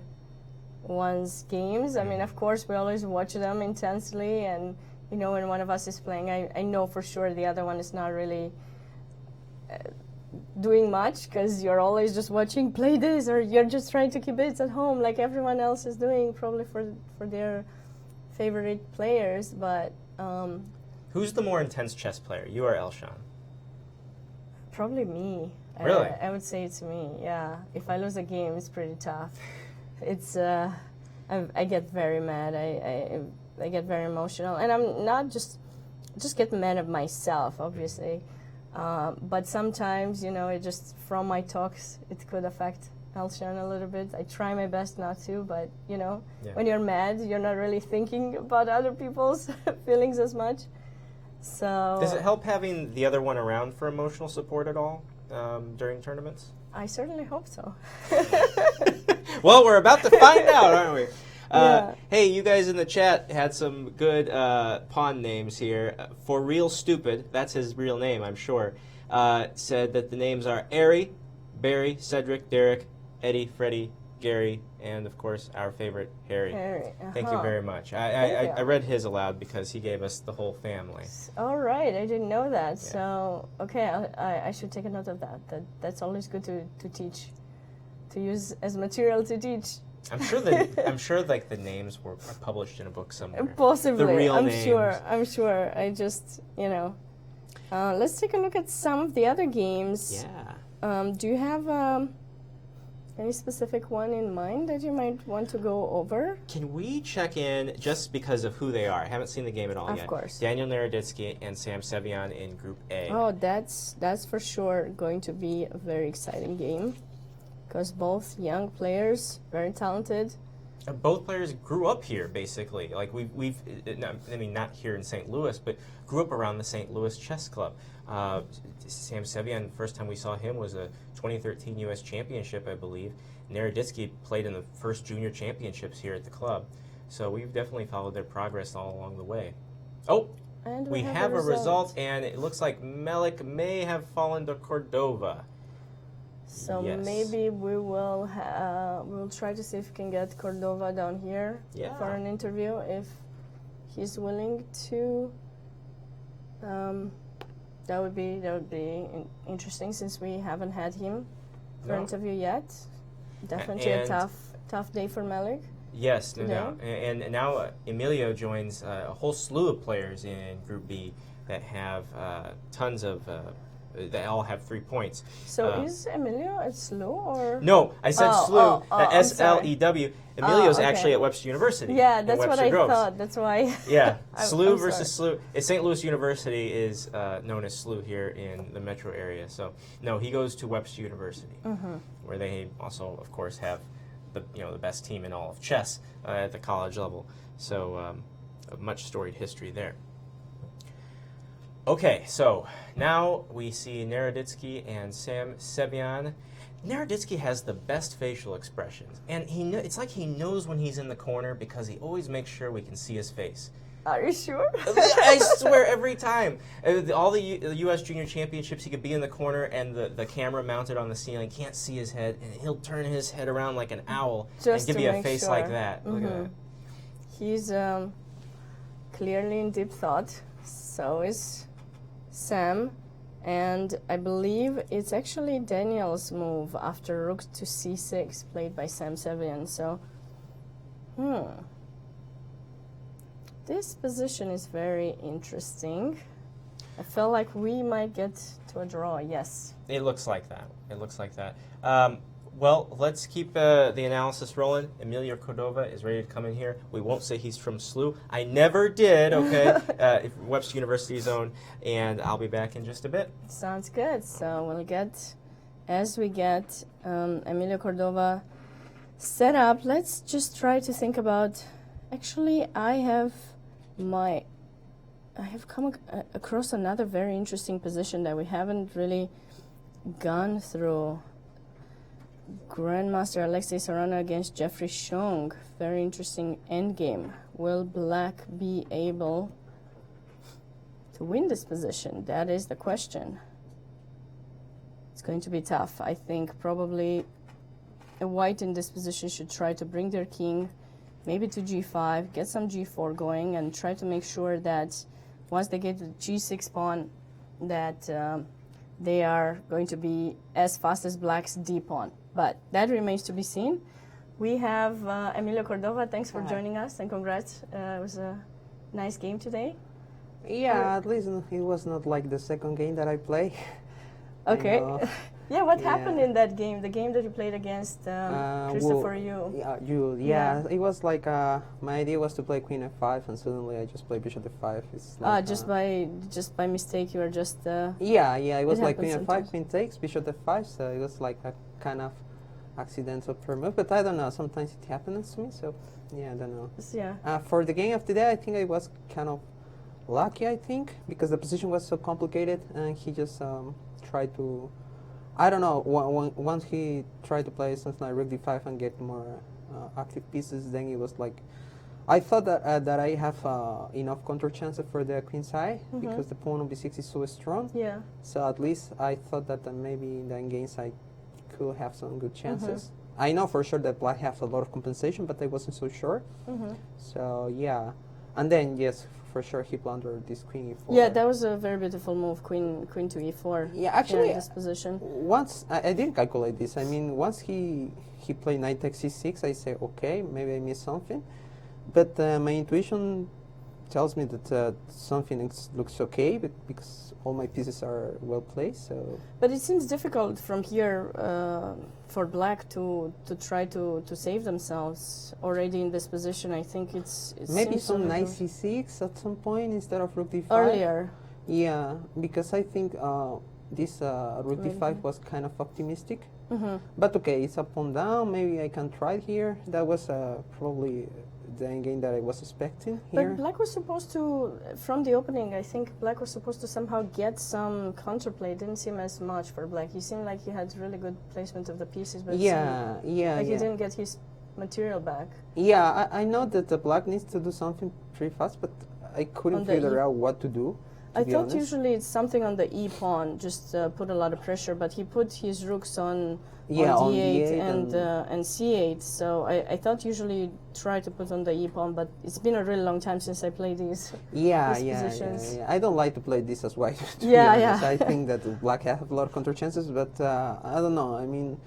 one's games. I mean, of course, we always watch them intensely, and, you know, when one of us is playing, I know for sure the other one is not really doing much, because you're always just watching play this, or you're just trying to keep it at home like everyone else is doing, probably for their favorite players. But who's the more intense chess player, you or Elshan? probably me. Really? I would say it's me. Yeah. If I lose a game, it's pretty tough. It's I get very mad. I get very emotional, and I'm not just get mad at myself, obviously. But sometimes, you know, it just, from my talks, it could affect Elshan a little bit. I try my best not to, but, you know, when you're mad, you're not really thinking about other people's feelings as much. So does it help having the other one around for emotional support at all during tournaments? I certainly hope so. Well, we're about to find out, aren't we? Yeah. Hey, you guys in the chat had some good pawn names here. For Real Stupid, that's his real name, I'm sure, said that the names are Ari, Barry, Cedric, Derek, Eddie, Freddie, Gary, and, of course, our favorite, Harry. Thank you very much. I read his aloud because he gave us the whole family. All right, I didn't know that. Yeah. So, okay, I should take a note of that. That's always good to teach, to use as material to teach. I'm sure like the names are published in a book somewhere. Possibly. The real I'm names. I'm sure. I just, you know. Let's take a look at some of the other games. Yeah. Do you have any specific one in mind that you might want to go over? Can we check in, just because of who they are? I haven't seen the game at all yet. Of course. Daniel Naroditsky and Sam Sevian in Group A. Oh, that's for sure going to be a very exciting game, because both young players, very talented. Both players grew up here, basically. Like we've I mean, not here in St. Louis, but grew up around the St. Louis Chess Club. Sam Sevian, first time we saw him was a 2013 U.S. Championship, I believe. Naroditsky played in the first junior championships here at the club. So we've definitely followed their progress all along the way. Oh, and we have a result, and it looks like Melik may have fallen to Cordova. So yes. Maybe we will we'll try to see if we can get Cordova down here for an interview, if he's willing to. That would be interesting, since we haven't had him for interview yet. Definitely a tough day for Melik. Yes, no doubt. And now Emilio joins a whole slew of players in Group B that have tons of. They all have 3 points. So is Emilio at SLU, or? No, I said SLU, S-L-E-W. Emilio's okay. actually at Webster University. Yeah, that's what I Groves. thought. That's why. Yeah, SLU versus SLU. St. Louis University is known as SLU here in the metro area. So, no, he goes to Webster University, where they also, of course, have the best team in all of chess at the college level. So, a much storied history there. Okay, so now we see Naroditsky and Sam Sevian. Naroditsky has the best facial expressions, and it's like he knows when he's in the corner, because he always makes sure we can see his face. Are you sure? I swear, every time. All the U.S. Junior Championships, he could be in the corner, and the camera mounted on the ceiling can't see his head, and he'll turn his head around like an owl and give you a face like that. Look at that. He's clearly in deep thought. So is Sam, and I believe it's actually Daniel's move after rook to c6, played by Sam Sevian. So, this position is very interesting. I feel like we might get to a draw. Yes. It looks like that. It looks like that. Well, let's keep the analysis rolling. Emilio Cordova is ready to come in here. We won't say he's from SLU. I never did, okay? Webster University Zone, and I'll be back in just a bit. Sounds good. So we'll get, as we get Emilio Cordova set up, let's just try to think about, actually, I have come across another very interesting position that we haven't really gone through. Grandmaster Alexei Sarana against Jeffrey Shong. Very interesting endgame. Will Black be able to win this position? That is the question. It's going to be tough. I think probably a white in this position should try to bring their king maybe to g5, get some g4 going, and try to make sure that once they get to the g6 pawn, that they are going to be as fast as Black's d pawn. But that remains to be seen. We have Emilio Cordova. Thanks for joining us, and congrats. It was a nice game today. Yeah, at least it was not like the second game that I play. Okay. Yeah, what happened in that game? The game that you played against Christopher Yu. Yeah, it was like my idea was to play Queen F5, and suddenly I just played Bishop F5. It's like, just by mistake, you were just. Yeah, it was like Queen F5, sometimes. Queen takes, Bishop F5. So it was like a kind of accidental per move, but I don't know. Sometimes it happens to me, so yeah, I don't know. Yeah. For the game of today, I think I was kind of lucky. I think because the position was so complicated, and he just tried to. I don't know. Once he tried to play something like Rook D5 and get more active pieces, then it was like, I thought that I have enough counter chances for the queen side because the pawn on B6 is so strong. Yeah. So at least I thought that maybe in the endgame side could have some good chances. I know for sure that Black has a lot of compensation, but I wasn't so sure. So yeah, and then yes, for sure he blundered this queen e4. Yeah, that was a very beautiful move, queen to e4. Yeah, actually, in this position. Once I didn't calculate this. I mean, once he played knight takes c6, I say okay, maybe I missed something, but my intuition tells me that something looks okay, but because all my pieces are well placed. So. But it seems difficult from here for Black to try to save themselves already in this position. I think it's maybe some knight c6 at some point instead of rook d5. Earlier. Yeah, because I think this rook d5 was kind of optimistic. But okay, it's a pawn down. Maybe I can try it here. That was probably the endgame that I was expecting here. But Black was supposed to, from the opening, I think Black was supposed to somehow get some counterplay. It didn't seem as much for Black. He seemed like he had really good placement of the pieces, but he didn't get his material back. Yeah, I know that the Black needs to do something pretty fast, but I couldn't figure out what to do. I thought usually it's something on the e pawn, just put a lot of pressure, but he put his rooks on d8 and c8. So I thought usually try to put on the e pawn, but it's been a really long time since I played these. Positions. I don't like to play this as white. I think that Black have a lot of counter chances, but I don't know. I mean,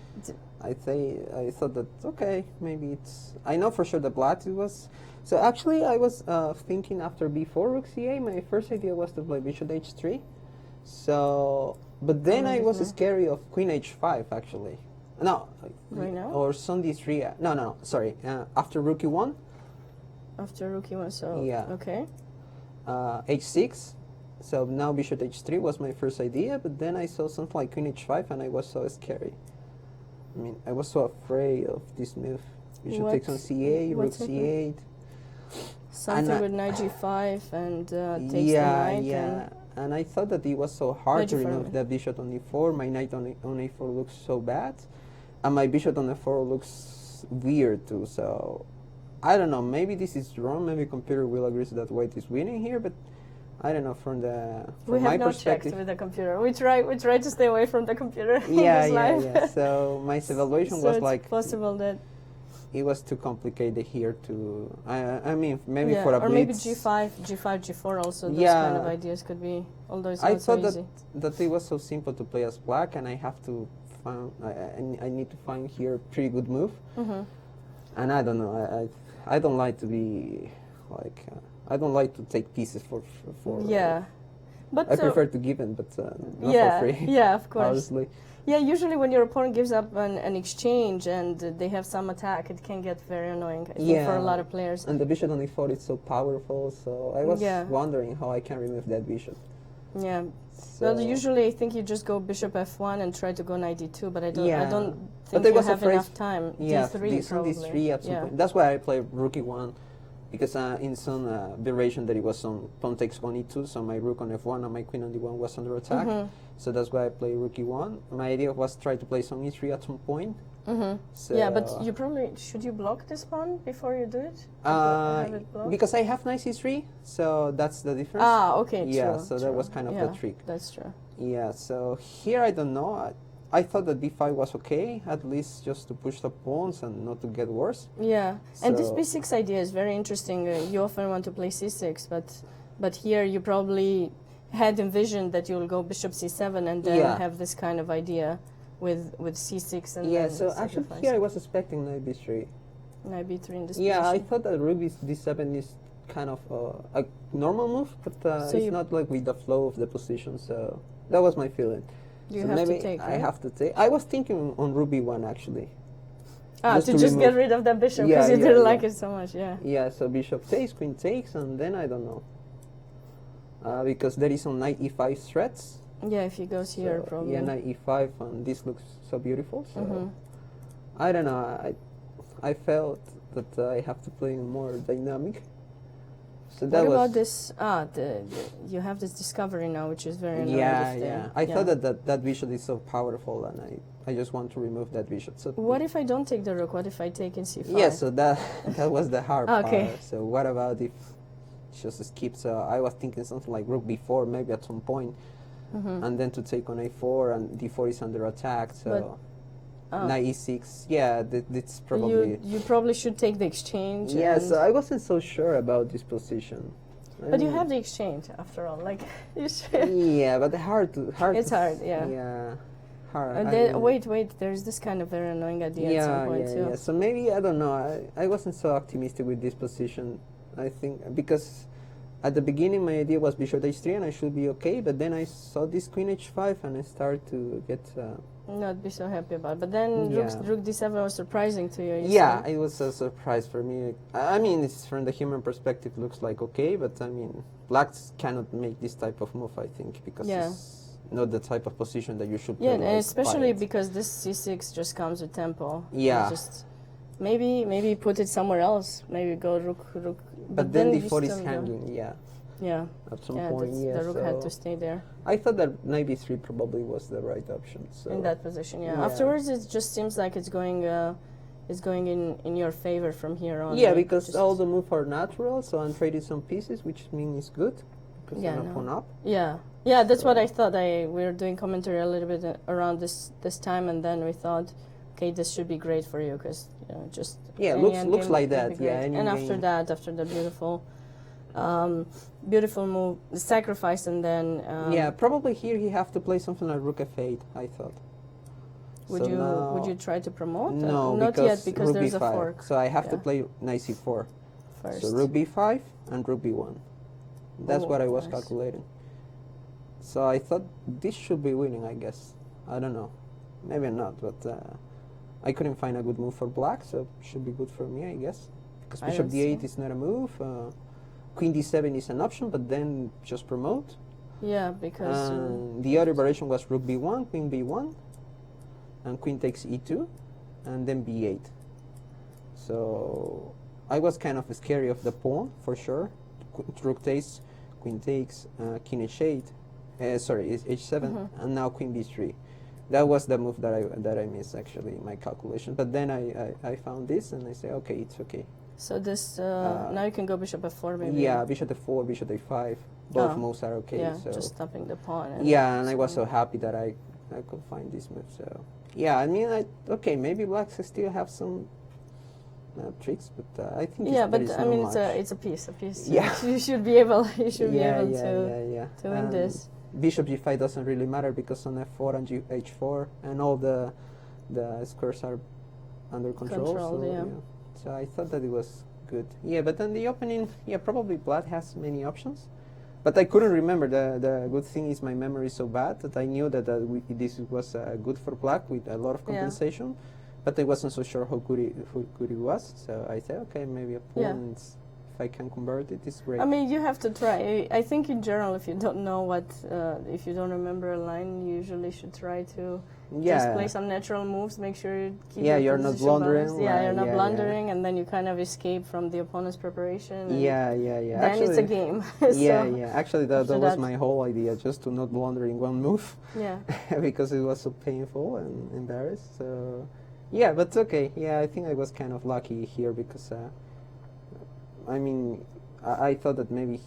I thought that okay, maybe it's. I know for sure that Black it was. So actually, I was thinking after b4 rook c8, my first idea was to play bishop h3. So, but then I was scary of queen h5 actually. No, right now? Or son d3. No, sorry. After rook e1. After rook e1, so yeah. Okay. H6. So now bishop h3 was my first idea, but then I saw something like queen h5, and I was so scary. I mean, I was so afraid of this move. Bishop takes on c8, rook c8. Something with knight g5 and takes the knight. Yeah, and I thought that it was so hard to remove the bishop on e4. My knight on a4 looks so bad, and my bishop on f4 looks weird too. So I don't know. Maybe this is wrong. Maybe computer will agree that white is winning here, but I don't know from my perspective. Checked with the computer. We try to stay away from the computer. Yeah. So my evaluation was like possible that. It was too complicated here to. I mean, maybe for a or blitz. Maybe g5, g4 also. Those kind of ideas could be. Although it's not so easy. that it was so simple to play as Black, and I have to find. I need to find here a pretty good move. And I don't know. I don't like to be like. I don't like to take pieces for. Yeah. But I prefer to give it, but not for free. Yeah, of course. Obviously. Yeah, usually when your opponent gives up an exchange and they have some attack, it can get very annoying, I think, for a lot of players. And the bishop on e4 is so powerful, so I was wondering how I can remove that bishop. Yeah. So well, usually I think you just go bishop f1 and try to go knight d2, but I don't think you have enough time. Yeah, d3 probably. d3 at some point. That's why I play rook e1, because in some variation there was some pawn takes on e2, so my rook on f1 and my queen on d1 was under attack. So that's why I play rook e1. My idea was try to play some e3 at some point. So yeah, but you probably should you block this pawn before you do it? Because I have knight c3, so that's the difference. Ah, okay, yeah, true. So that was kind of the trick. That's true. Yeah, so here I don't know. I thought that b5 was okay, at least just to push the pawns and not to get worse. Yeah, so and this b6 idea is very interesting. You often want to play c6, but here you probably had envisioned that you'll go bishop c7 and then have this kind of idea with c6 and then so actually here I was expecting knight b3. Knight b3 in this position. I thought that rook d7 is kind of a normal move, but it's not like with the flow of the position, so that was my feeling. You have to take, right? I have to take. I was thinking on rook b1 actually. To just get rid of that bishop because you didn't like it so much, Yeah, so bishop takes, queen takes, and then I don't know. Because there is some knight e5 threats. Yeah, if he goes here, probably. Yeah, knight e5, and this looks so beautiful. So I don't know. I felt that I have to play more dynamic. So that what about this? You have this discovery now, which is very annoying. Yeah. I thought that bishop is so powerful, and I just want to remove that bishop. So what if I don't take the rook? What if I take in c5? Yeah, so that was the hard part. So what about if just skips? I was thinking something like rook b4, maybe at some point, and then to take on a4, and d4 is under attack. So knight e6. Yeah, that's probably. You probably should take the exchange. Yeah, so I wasn't so sure about this position. But you have the exchange after all. Like you should. Yeah, but hard. It's hard. Yeah. Yeah. Hard. And then wait. There's this kind of very annoying idea at some point too. Yeah. So maybe I don't know. I wasn't so optimistic with this position. I think because at the beginning my idea was bishop h3 and I should be okay, but then I saw this queen h5 and I started to get. Not be so happy about it. But then rook d7 was surprising to you. It was a surprise for me. I mean, it's from the human perspective looks like okay, but I mean, blacks cannot make this type of move, I think, because it's not the type of position that you should play. Yeah, and especially because this c6 just comes with tempo. Yeah. Just maybe put it somewhere else. Maybe go rook. But then d4 is hanging, Yeah. At some point, the rook had to stay there. I thought that knight b3 probably was the right option. So. In that position, Afterwards, it just seems like it's going in your favor from here on. Yeah, because all the moves are natural, so I'm trading some pieces, which means it's good because I'm a pawn up. Yeah, that's what I thought. We were doing commentary a little bit around this time, and then we thought, okay, this should be great for you because just looks like that. Yeah, and after the beautiful move, the sacrifice, and then probably here he have to play something like rook f8. I thought. Would you try to promote? No, not yet because there's a fork. So I have to play knight c4 first. So rook b5 and rook b1. That's what I was calculating. So I thought this should be winning. I guess. I don't know. Maybe not, but I couldn't find a good move for black, so it should be good for me, I guess. Because bishop d8 is not a move. Queen d7 is an option, but then just promote. Yeah, because the other variation was rook b1, queen b1, and queen takes e2, and then b8. So I was kind of scary of the pawn for sure. Rook takes, queen takes, king h8, h7, and now queen b3. That was the move that I missed actually in my calculation. But then I found this and I say, okay, it's okay. So this now you can go bishop f4 maybe. Yeah, bishop f4, bishop a5. Both moves are okay. Yeah, so just stopping the pawn. And I was so happy that I could find this move. So yeah, I mean, maybe blacks still have some tricks, but I think but I mean, it's a piece. Yeah, you should be able. to win this. Bishop g5 doesn't really matter because on f4 and h4 and all the squares are under control. So I thought that it was good. Yeah, but then the opening, probably black has many options. But I couldn't remember. The good thing is my memory is so bad that I knew that this was good for black with a lot of compensation, but I wasn't so sure how good it was. So I said, okay, maybe a pawn. If I can convert it, it's great. I mean, you have to try. I think in general, if you don't know if you don't remember a line, you usually should try to just play some natural moves. Make sure you keep your you're not blundering. You're not blundering, and then you kind of escape from the opponent's preparation. Yeah. Then actually, it's a game. Actually, that was my whole idea, just to not blunder in one move. Yeah. Because it was so painful and embarrassed. So, yeah, but okay. Yeah, I think I was kind of lucky here because. I mean, I thought that maybe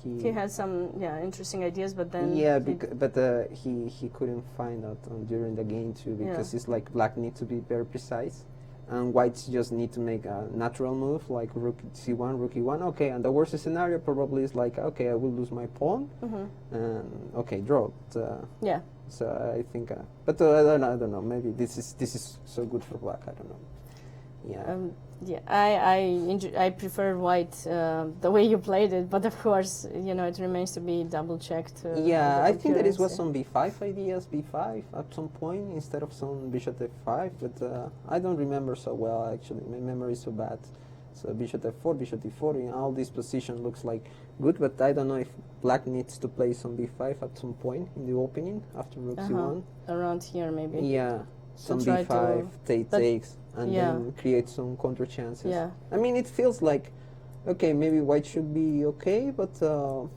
he had some interesting ideas, but then he couldn't find out during the game too, because it's like black needs to be very precise, and whites just need to make a natural move like rook c1, rook e1. Okay, and the worst scenario probably is like, okay, I will lose my pawn, and okay, draw. So I think, but I don't know. Maybe this is so good for black. I don't know. Yeah. I prefer white the way you played it, but of course, it remains to be double checked. I think that it was some b5 ideas, b5 at some point instead of some bishop f5, but I don't remember so well actually. My memory is so bad. So bishop f4, bishop d4, in all this position looks like good, but I don't know if black needs to play some b5 at some point in the opening after rook c1. Around here maybe. Yeah, some b5, takes. And then create some counter chances. Yeah. I mean, it feels like, okay, maybe white should be okay, but I don't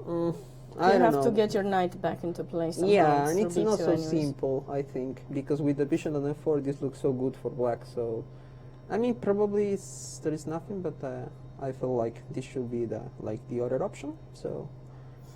know. You have to get your knight back into play sometimes. Yeah, and it's not so simple, I think, because with the bishop on f4, this looks so good for black. So, I mean, probably there is nothing, but I feel like this should be the other option. So,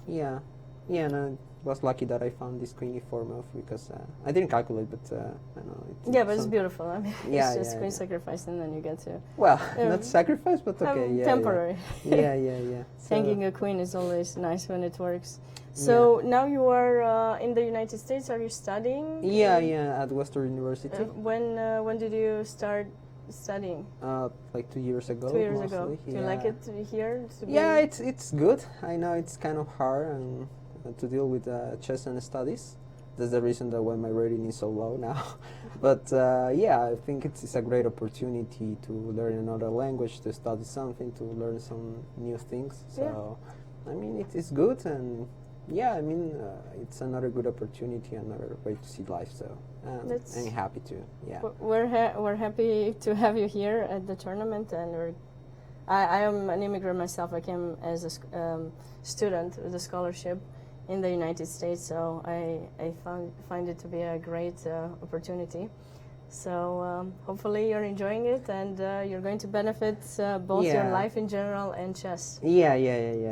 and I was lucky that I found this queen e4 move because I didn't calculate, but I know. But it's beautiful. I mean, it's just queen sacrifice, and then you get to. Well, not sacrifice, but okay, temporary. Yeah. Hanging a queen is always nice when it works. So now you are in the United States. Are you studying? Yeah, at Western University. When did you start studying? Like 2 years ago. 2 years ago. Do you like it here? It's good. I know it's kind of hard and to deal with chess and studies. That's the reason that why my rating is so low now. But I think it's a great opportunity to learn another language, to study something, to learn some new things. So, I mean, it's good, and I mean, it's another good opportunity, another way to see life. So, I'm happy to. Yeah, we're happy to have you here at the tournament, and I am an immigrant myself. I came as a student with a scholarship in the United States, so I find it to be a great opportunity. So hopefully you're enjoying it, and you're going to benefit both your life in general and chess. Yeah.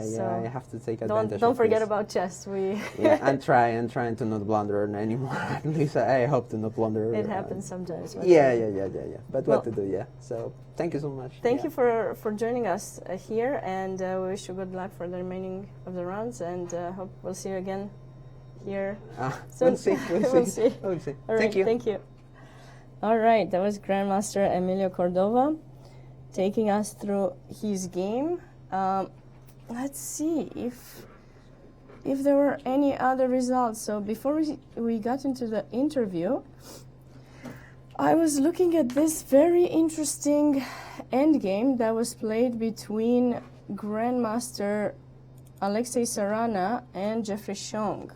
So I have to take advantage. Don't forget about chess. I'm trying to not blunder anymore. At least I hope to not blunder. It happens sometimes. Yeah. But what to do? Yeah. So thank you so much. Thank you for joining us here, and we wish you good luck for the remaining of the rounds, and hope we'll see you again here soon. We'll see. All right, thank you. All right, that was Grandmaster Emilio Cordova taking us through his game. Let's see if there were any other results. So before we got into the interview, I was looking at this very interesting endgame that was played between Grandmaster Alexei Sarana and Jeffrey Chong.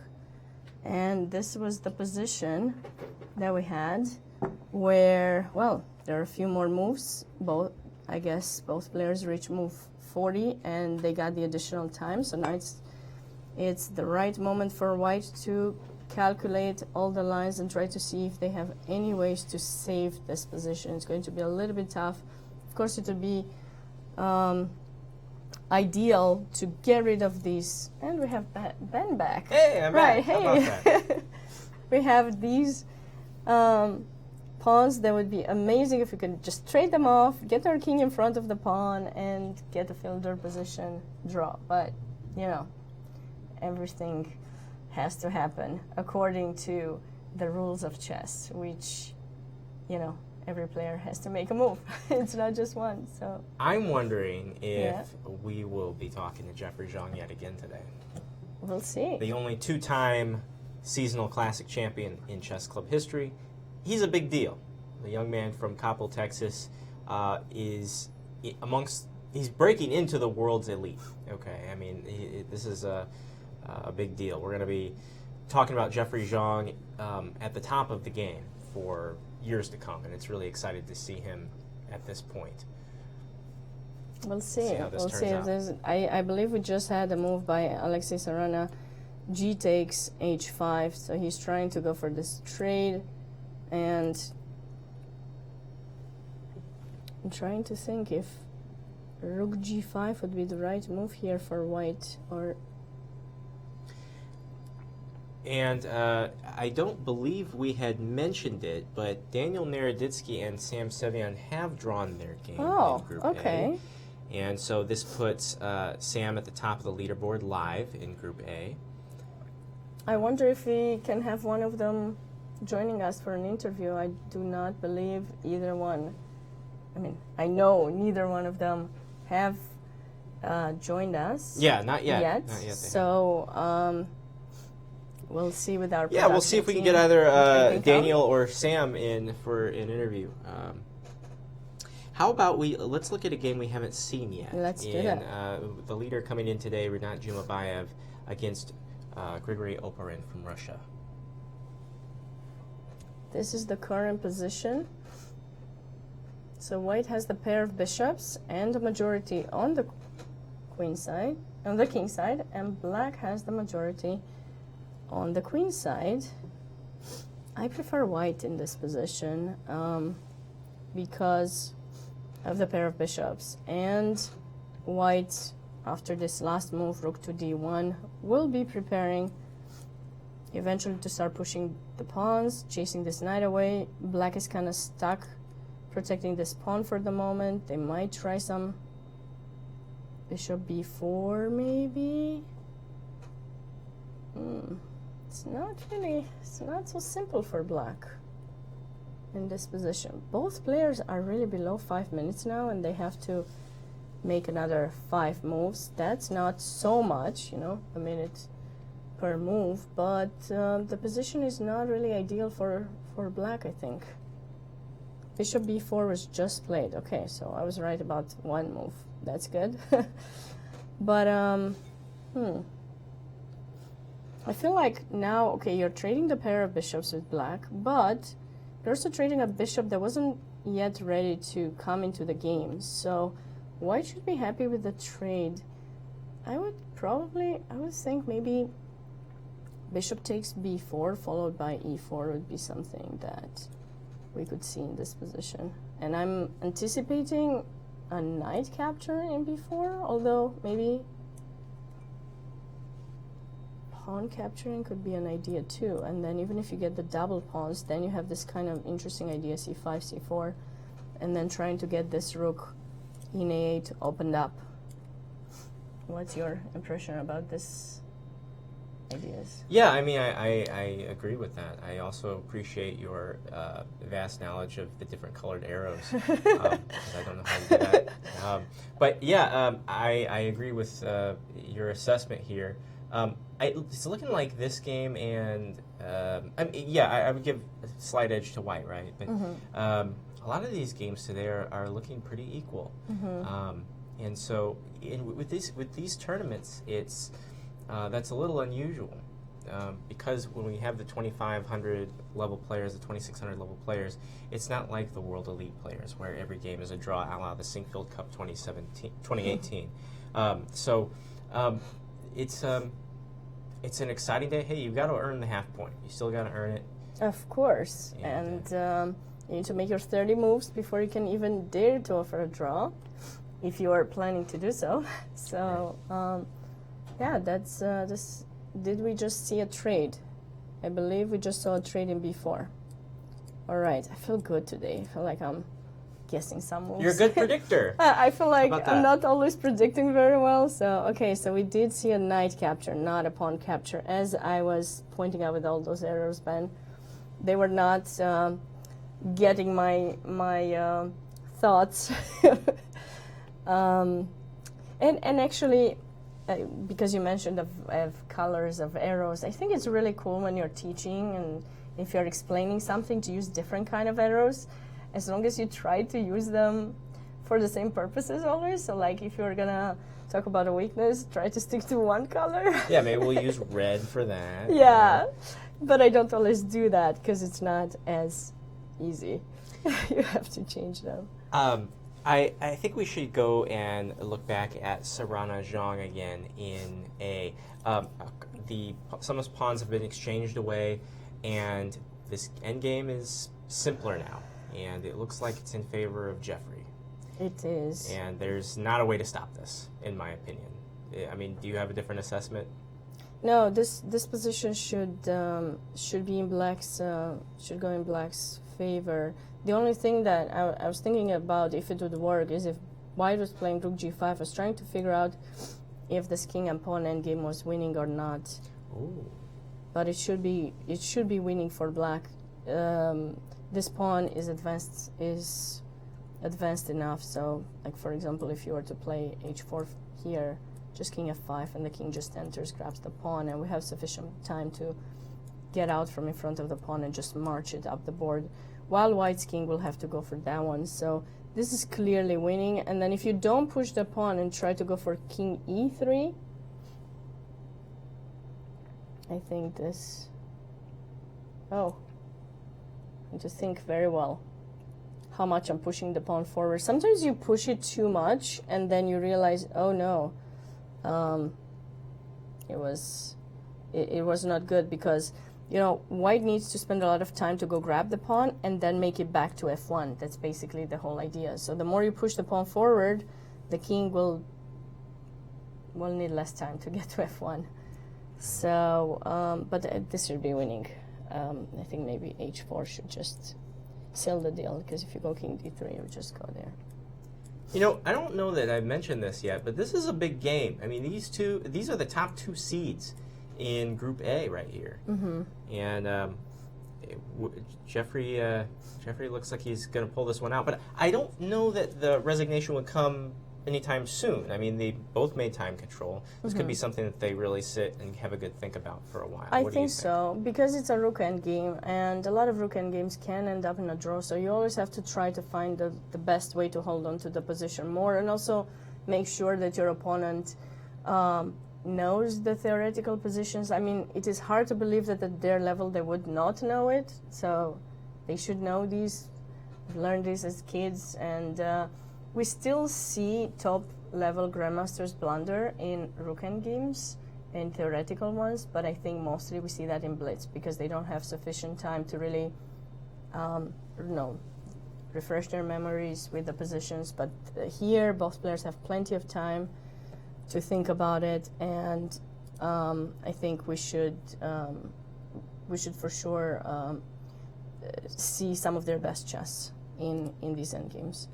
And this was the position that we had, where, well, there are a few more moves. I guess both players reached move 40 and they got the additional time. So now it's the right moment for white to calculate all the lines and try to see if they have any ways to save this position. It's going to be a little bit tough. Of course, it would be ideal to get rid of these. And we have Ben back. Hey, I'm back. How about that? We have these pawns. That would be amazing if we could just trade them off, get our king in front of the pawn, and get a fielder position draw. But, everything has to happen according to the rules of chess, which, every player has to make a move. It's not just one. So I'm wondering if we will be talking to Jeffrey Zhang yet again today. We'll see. The only two-time seasonal classic champion in chess club history. He's a big deal. The young man from Coppell, Texas, is amongst. He's breaking into the world's elite. Okay, I mean, this is a big deal. We're going to be talking about Jeffrey Zhang at the top of the game for years to come, and it's really excited to see him at this point. We'll see. We'll see. I believe we just had a move by Alexei Sarana. G takes h5, so he's trying to go for this trade, and I'm trying to think if rook g5 would be the right move here for white, or... And I don't believe we had mentioned it, but Daniel Naroditsky and Sam Sevian have drawn their game in Group A. And so this puts Sam at the top of the leaderboard live in Group A. I wonder if we can have one of them joining us for an interview. I do not believe either one. I mean, I know neither one of them have joined us. Yeah, not yet. So we'll see with our we'll see if we can get either Daniel or Sam in for an interview. How about let's look at a game we haven't seen yet. Let's do that. The leader coming in today, Rinat Jumabayev, against Grigory Oparin from Russia. This is the current position. So white has the pair of bishops and the majority on the queen side, on the king side, and black has the majority on the queen side. I prefer white in this position because of the pair of bishops, and white, after this last move, rook to d1, will be preparing eventually to start pushing the pawns, chasing this knight away. Black is kind of stuck protecting this pawn for the moment. They might try some bishop b4 maybe. It's not so simple for black in this position. Both players are really below 5 minutes now, and they have to make another 5 moves. That's not so much, a minute per move, but the position is not really ideal for black, I think. Bishop b4 was just played. Okay, so I was right about one move. That's good. But I feel like now, okay, you're trading the pair of bishops with black, but you're also trading a bishop that wasn't yet ready to come into the game. So white should be happy with the trade. I would think maybe bishop takes b4 followed by e4 would be something that we could see in this position. And I'm anticipating a knight capture in b4, although maybe pawn capturing could be an idea too. And then even if you get the double pawns, then you have this kind of interesting idea, c5, c4, and then trying to get this rook in a8 opened up. What's your impression about this ideas? Yeah, I mean, I agree with that. I also appreciate your vast knowledge of the different colored arrows. 'Cause I don't know how to do that. But yeah, I agree with your assessment here. It's looking like this game, and I would give a slight edge to white, right? But a lot of these games today are looking pretty equal. And so with these tournaments, it's that's a little unusual because when we have the 2,500 level players, the 2,600 level players, it's not like the World Elite players where every game is a draw, a la the Sinkfield Cup 2018. It's an exciting day. Hey, you've got to earn the half point. You still got to earn it. Of course, and you need to make your 30 moves before you can even dare to offer a draw, if you are planning to do so. So. Yeah, that's this. Did we just see a trade? I believe we just saw a trade in b4. All right, I feel good today. I feel like I'm guessing some moves. You're a good predictor. I feel like I'm not always predicting very well. So, okay, so we did see a knight capture, not a pawn capture, as I was pointing out with all those arrows, Ben. They were not getting my thoughts. And actually, because you mentioned of colors of arrows, I think it's really cool when you're teaching and if you're explaining something to use different kind of arrows, as long as you try to use them for the same purposes always. So like if you're gonna talk about a weakness, try to stick to one color. Yeah, maybe we'll use red for that. Yeah, but I don't always do that because it's not as easy. You have to change them. I think we should go and look back at Sarana Zhang again in A. Some of his pawns have been exchanged away, and this endgame is simpler now, and it looks like it's in favor of Jeffrey. It is. And there's not a way to stop this, in my opinion. I mean, do you have a different assessment? No, this position should be in black's should go in black's favor. The only thing that I was thinking about if it would work is if white was playing rook g5. I was trying to figure out if this king and pawn endgame was winning or not. Ooh. But it should be winning for black. This pawn is advanced enough. So, like for example, if you were to play h4 here, just king f5, and the king just enters, grabs the pawn, and we have sufficient time to get out from in front of the pawn and just march it up the board. While white's king will have to go for that one. So this is clearly winning. And then if you don't push the pawn and try to go for king e3, I think this... Oh. I have to think very well how much I'm pushing the pawn forward. Sometimes you push it too much and then you realize, oh no, it was not good because, you know, white needs to spend a lot of time to go grab the pawn and then make it back to f1. That's basically the whole idea. So the more you push the pawn forward, the king will need less time to get to f1. So, but this should be winning. I think maybe h4 should just seal the deal, because if you go king d3, you just go there. You know, I don't know that I've mentioned this yet, but this is a big game. I mean, these are the top two seeds in Group A right here. Mm-hmm. And Jeffrey looks like he's going to pull this one out. But I don't know that the resignation would come anytime soon. I mean, they both made time control. This could be something that they really sit and have a good think about for a while. I think so, because it's a rook endgame, and a lot of rook endgames can end up in a draw, so you always have to try to find the best way to hold on to the position more, and also make sure that your opponent knows the theoretical positions. I mean, it is hard to believe that at their level they would not know it, so they should know these, learn this as kids, and we still see top-level grandmasters blunder in rook endgames, in theoretical ones, but I think mostly we see that in blitz because they don't have sufficient time to really, refresh their memories with the positions. But here, both players have plenty of time to think about it, and I think we should for sure see some of their best chess in these endgames.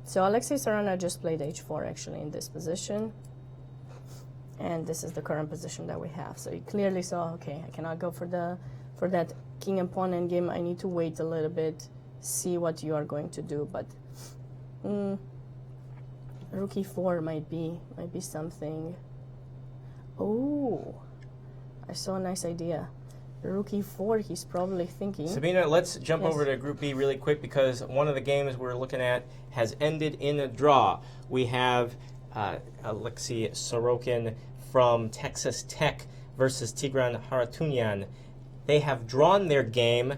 So Alexei Sarana just played h4 actually in this position, and this is the current position that we have. So he clearly saw, okay, I cannot go for that king and pawn endgame. I need to wait a little bit, see what you are going to do. But rook e4 might be something. Oh, I saw a nice idea. Rook e4, he's probably thinking. Sabina, let's jump over to Group B really quick, because one of the games we're looking at has ended in a draw. We have Alexei Sorokin from Texas Tech versus Tigran Haratunyan. They have drawn their game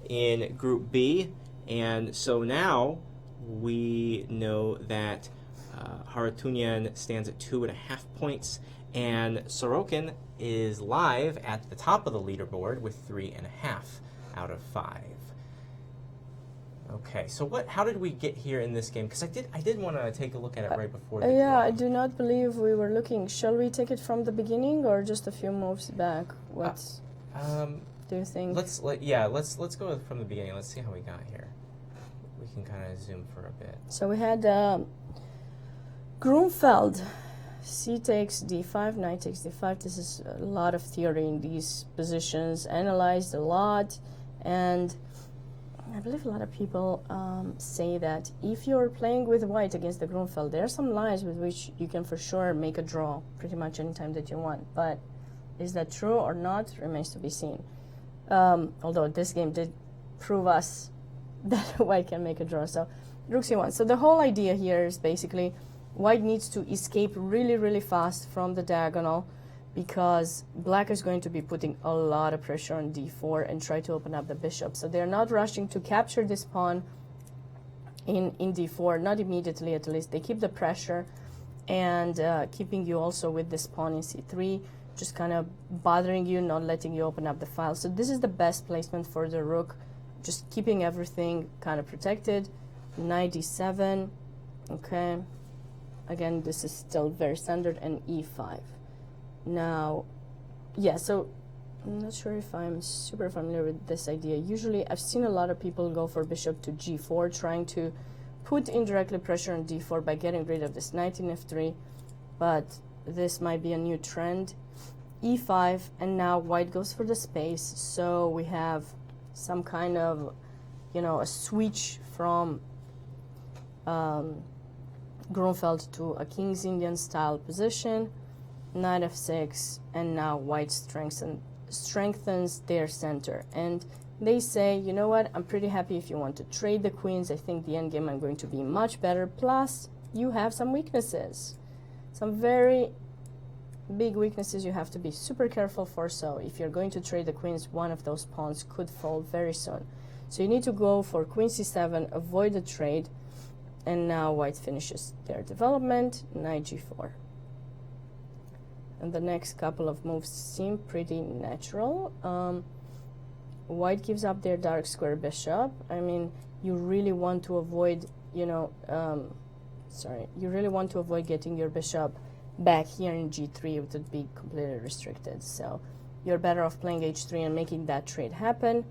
in Group B, and so now we know that Haratunyan stands at 2.5 points, and Sorokin is live at the top of the leaderboard with 3.5 out of 5. Okay, so how did we get here in this game? Because I did want to take a look at it right before the yeah, draw. I do not believe we were looking. Shall we take it from the beginning or just a few moves back? What do you think? Let's go from the beginning. Let's see how we got here. We can kind of zoom for a bit. So we had Grunfeld. C takes d5, knight takes d5. This is a lot of theory in these positions, analyzed a lot, and I believe a lot of people say that if you're playing with white against the Grunfeld, there are some lines with which you can for sure make a draw pretty much anytime that you want. But is that true or not remains to be seen. Although this game did prove us that white can make a draw. So rook c1. So the whole idea here is basically white needs to escape really, really fast from the diagonal, because black is going to be putting a lot of pressure on d4 and try to open up the bishop. So they're not rushing to capture this pawn in d4, not immediately at least. They keep the pressure and keeping you also with this pawn in c3, just kind of bothering you, not letting you open up the file. So this is the best placement for the rook, just keeping everything kind of protected. Knight d7, okay. Again, this is still very standard, and e5. Now, yeah, so I'm not sure if I'm super familiar with this idea. Usually, I've seen a lot of people go for bishop to g4, trying to put indirectly pressure on d4 by getting rid of this knight in f3, but this might be a new trend. e5, and now white goes for the space, so we have some kind of, you know, a switch from Grunfeld to a King's Indian style position. Knight f6, and now white strengthens their center. And they say, you know what, I'm pretty happy if you want to trade the queens. I think the endgame I'm going to be much better. Plus, you have some weaknesses. Some very big weaknesses you have to be super careful for. So if you're going to trade the queens, one of those pawns could fall very soon. So you need to go for queen c7, avoid the trade. And now white finishes their development, knight g4. And the next couple of moves seem pretty natural. White gives up their dark square bishop. I mean, you really want to avoid, you know, you really want to avoid getting your bishop back here in g3. It would be completely restricted. So you're better off playing h3 and making that trade happen.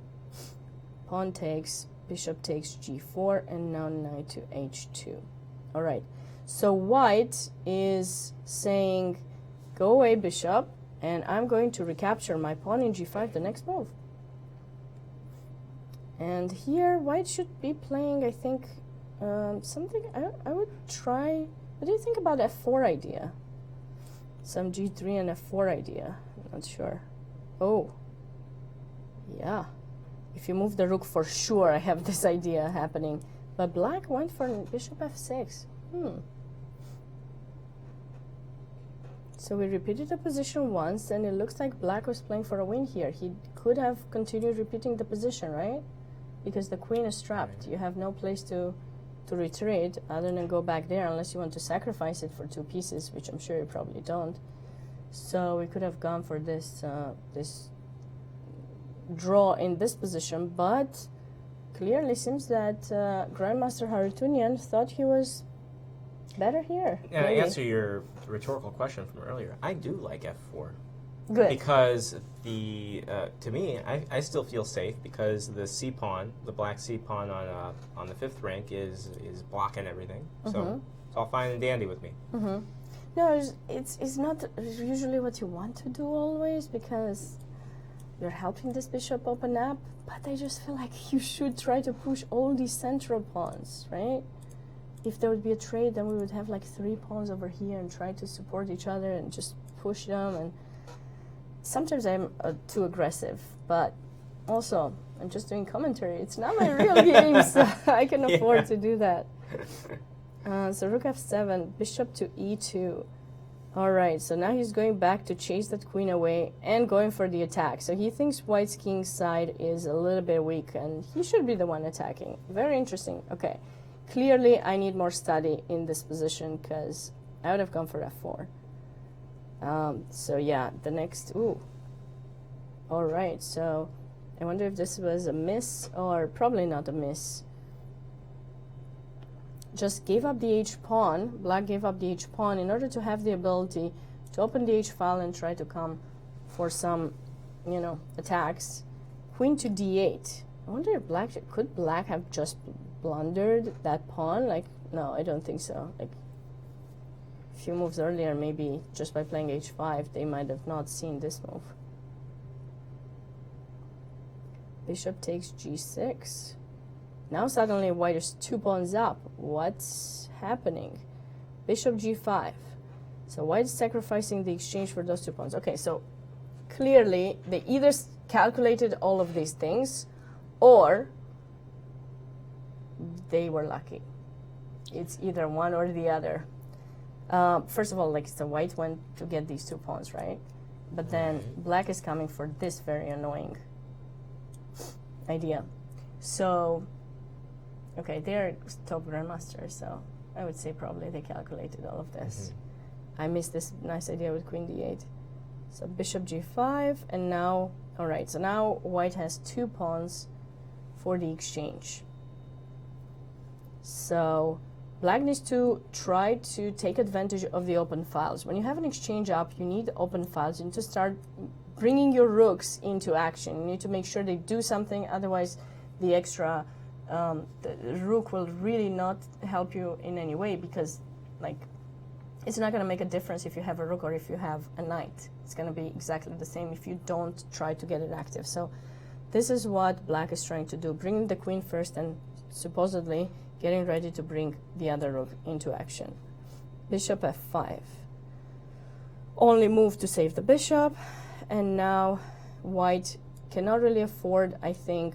Pawn takes, bishop takes g4, and now knight to h2. All right, so white is saying, go away, bishop, and I'm going to recapture my pawn in g5 the next move. And here, white should be playing, I think, something, I would try, what do you think about f4 idea? Some g3 and f4 idea, I'm not sure. Oh, yeah. If you move the rook, for sure I have this idea happening. But black went for bishop f6. So we repeated the position once, and it looks like black was playing for a win here. He could have continued repeating the position, right? Because the queen is trapped. You have no place to retreat other than go back there, unless you want to sacrifice it for two pieces, which I'm sure you probably don't. So we could have gone for this this draw in this position, but clearly seems that Grandmaster Haritunian thought he was better here. Yeah, to answer your rhetorical question from earlier, I do like f4. Good. Because to me, I still feel safe because the c pawn, the black c pawn on the fifth rank is blocking everything. So it's all fine and dandy with me. No, it's not usually what you want to do always, because you're helping this bishop open up, but I just feel like you should try to push all these central pawns, right? If there would be a trade, then we would have like 3 pawns over here and try to support each other and just push them. And sometimes I'm too aggressive, but also I'm just doing commentary. It's not my real game, so I can afford to do that. So rook f7, bishop to e2. All right, so now he's going back to chase that queen away and going for the attack. So he thinks white's king side is a little bit weak, and he should be the one attacking. Very interesting. Okay, clearly I need more study in this position, because I would have gone for f4. So yeah, the next, ooh. All right, so I wonder if this was a miss, or probably not a miss. Just gave up the h-pawn, black gave up the h-pawn in order to have the ability to open the h-file and try to come for some, you know, attacks. Queen to d8. I wonder if could black have just blundered that pawn? Like, no, I don't think so. Like, a few moves earlier, maybe just by playing h5, they might have not seen this move. Bishop takes g6. Now suddenly white is 2 pawns up. What's happening? Bishop g5. So white is sacrificing the exchange for those 2 pawns. Okay, so clearly they either calculated all of these things or they were lucky. It's either one or the other. First of all, like the white went to get these 2 pawns, right? But then black is coming for this very annoying idea. So, okay, they're top grandmasters, so I would say probably they calculated all of this. I missed this nice idea with queen d8. So bishop g5, and now, all right, so now white has 2 pawns for the exchange. So black needs to try to take advantage of the open files. When you have an exchange up, you need open files. You need to start bringing your rooks into action. You need to make sure they do something, otherwise the extra the rook will really not help you in any way, because like it's not going to make a difference if you have a rook or if you have a knight. It's going to be exactly the same if you don't try to get it active. So this is what black is trying to do, bringing the queen first and supposedly getting ready to bring the other rook into action. Bishop f5. Only move to save the bishop, and now white cannot really afford, I think,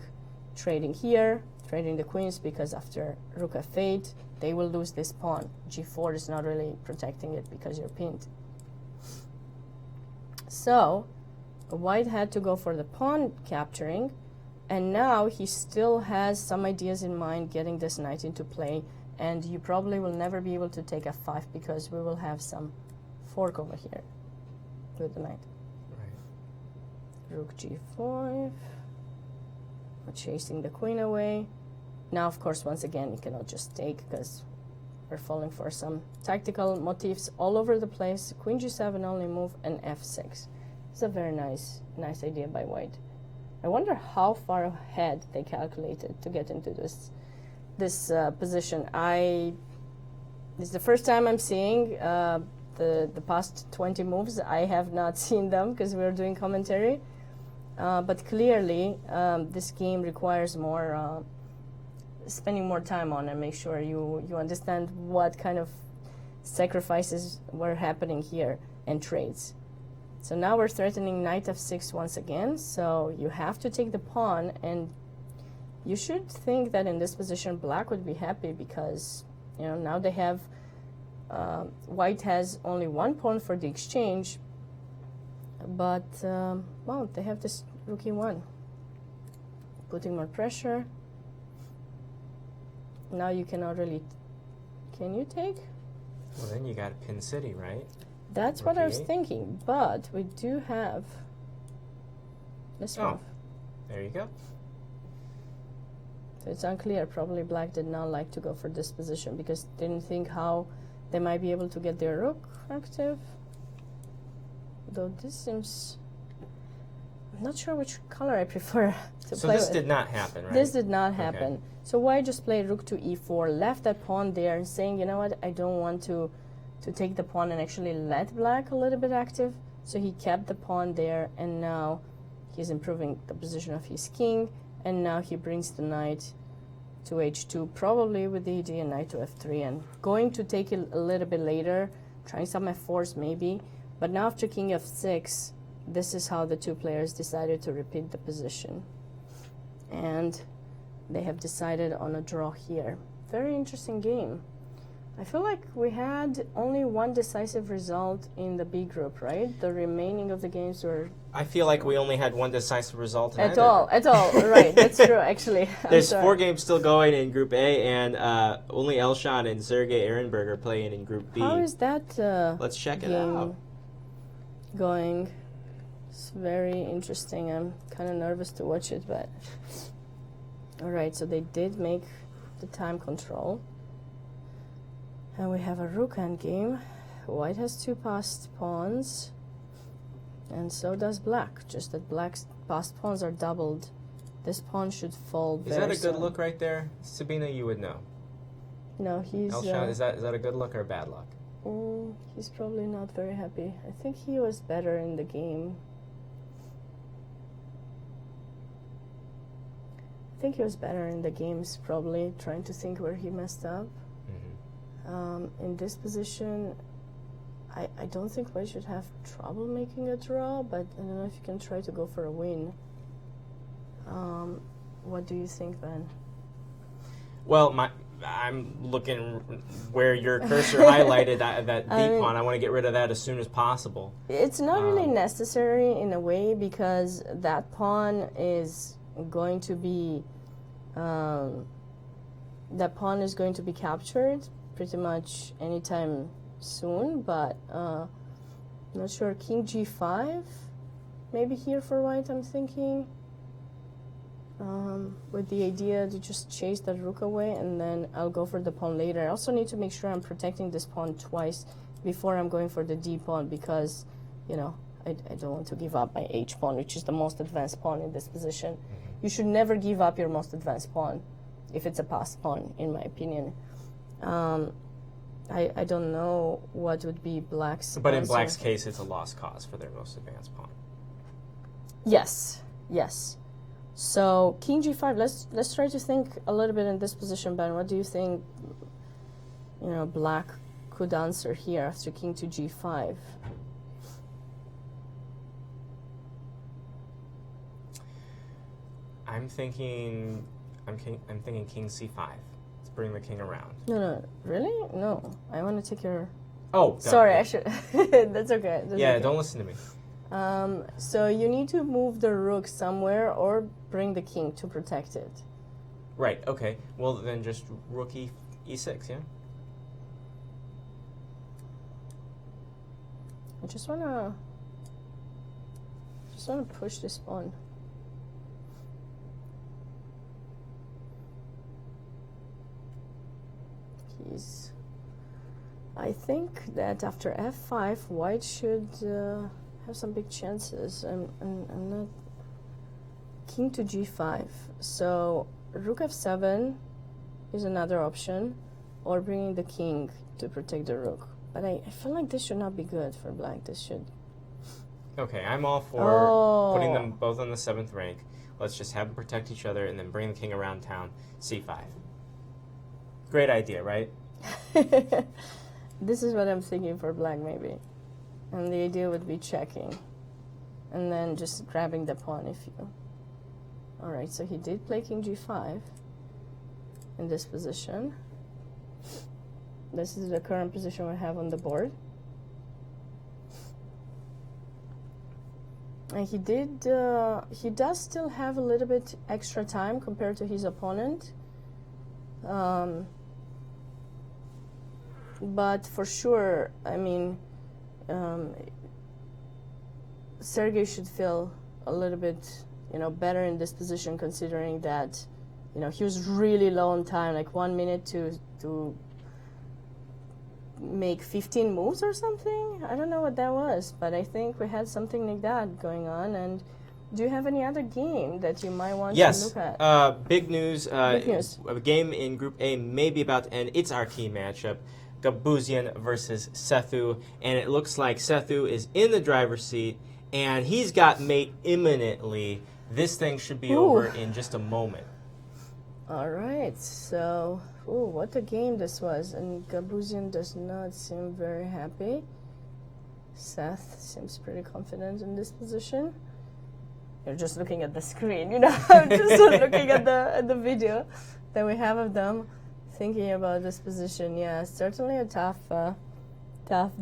trading here, trading the queens, because after rook f8, they will lose this pawn. g4 is not really protecting it because you're pinned. So white had to go for the pawn capturing, and now he still has some ideas in mind getting this knight into play, and you probably will never be able to take f5 because we will have some fork over here with the knight. Right. Rook g5, chasing the queen away. Now, of course, once again, you cannot just take because we're falling for some tactical motifs all over the place. Queen g7 only move, and f6. It's a very nice idea by white. I wonder how far ahead they calculated to get into this position. This is the first time I'm seeing the past 20 moves. I have not seen them because we're doing commentary. But clearly, this game requires more spending more time on and make sure you understand what kind of sacrifices were happening here and trades. So now we're threatening knight f6 once again, so you have to take the pawn, and you should think that in this position black would be happy because, you know, now they have, white has only 1 pawn for the exchange, but, well, they have this rook e1, putting more pressure. Now you cannot really, can you take? Well, then you got to pin city, right? That's what I was thinking, but we do have this move. There you go. So it's unclear. Probably black did not like to go for this position because they didn't think how they might be able to get their rook active. Though this seems, I'm not sure which color I prefer to play with. So this did not happen, right? This did not happen. Okay. So white just played rook to e4, left that pawn there and saying, you know what, I don't want to take the pawn and actually let black a little bit active. So he kept the pawn there, and now he's improving the position of his king, and now he brings the knight to h2, probably with the idea knight to f3, and going to take it a little bit later, trying some f4s maybe. But now after king f6, this is how the two players decided to repeat the position. And they have decided on a draw here. Very interesting game. I feel like we had only one decisive result in the B group, right? The remaining of the games were... I feel like we only had one decisive result. At all. Right, that's true, actually. There's 4 games still going in Group A, and only Elshon and Sergei Ehrenberg are playing in Group B. How is that Let's check it out. Going? It's very interesting. I'm kind of nervous to watch it, but... All right, so they did make the time control. And we have a rook endgame. White has 2 passed pawns, and so does black. Just that black's passed pawns are doubled. This pawn should fall very soon. Is that a good look right there? Sabina, you would know. No, he's... Elshon, is that a good look or bad luck? He's probably not very happy. I think he was better in the game. I think he was better in the games, probably, trying to think where he messed up. In this position, I don't think White should have trouble making a draw, but I don't know if you can try to go for a win. What do you think, Ben? Well, I'm looking where your cursor highlighted that deep pawn. I want to get rid of that as soon as possible. It's not really necessary in a way, because that pawn is going to be captured pretty much anytime soon, but not sure. King g5 maybe here for White, I'm thinking, with the idea to just chase that rook away, and then I'll go for the pawn later. I also need to make sure I'm protecting this pawn twice before I'm going for the d pawn, because, you know, I don't want to give up my h pawn, which is the most advanced pawn in this position. You should never give up your most advanced pawn if it's a passed pawn, in my opinion. I don't know what would be Black's But answer. in Black's case, it's a lost cause for their most advanced pawn. Yes, yes. So King g5. Let's try to think a little bit in this position, Ben. What do you think? You know, Black could answer here after King to g5. I'm thinking King c5 to bring the king around. No, really? No, I want to take your. Oh, sorry, I should. That's okay. That's yeah, okay. don't listen to me. So you need to move the rook somewhere or bring the king to protect it. Right. Okay. Well, then just rook e6. Yeah. I just wanna push this pawn. I think that after f5, White should have some big chances. I'm not. King to g5. So rook f7 is another option, or bringing the king to protect the rook. But I feel like this should not be good for Black. This should. Okay, I'm all for putting them both on the 7th rank. Let's just have them protect each other and then bring the king around town. c5. Great idea, right? This is what I'm thinking for Black, maybe. And the idea would be checking. And then just grabbing the pawn if you... Alright, so he did play King g5 in this position. This is the current position we have on the board. And he does still have a little bit extra time compared to his opponent. But for sure, I mean, Sergey should feel a little bit, you know, better in this position, considering that, you know, he was really low on time, like 1 minute to make 15 moves or something. I don't know what that was, but I think we had something like that going on. And do you have any other game that you might want to look at? Yes, big news. Big news. A game in Group A may be about to end. It's our key matchup. Gabuzian versus Sethu, and it looks like Sethu is in the driver's seat, and he's got mate imminently. This thing should be over in just a moment. All right, so, what a game this was, and Gabuzian does not seem very happy. Seth seems pretty confident in this position. You're just looking at the screen, you know, I'm just looking at the video that we have of them. Thinking about this position, yeah, certainly a tough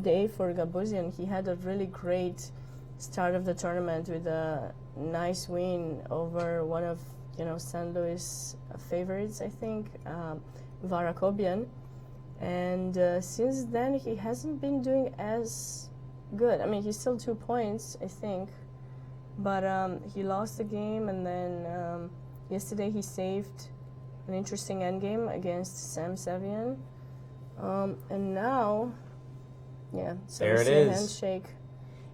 day for Gabuzian. He had a really great start of the tournament with a nice win over one of, you know, St. Louis favorites, I think, Varakobian. And since then, he hasn't been doing as good. I mean, he's still 2 points, I think, but he lost the game, and then yesterday he saved an interesting endgame against Sam Savian. And now, yeah, so there it is. Handshake.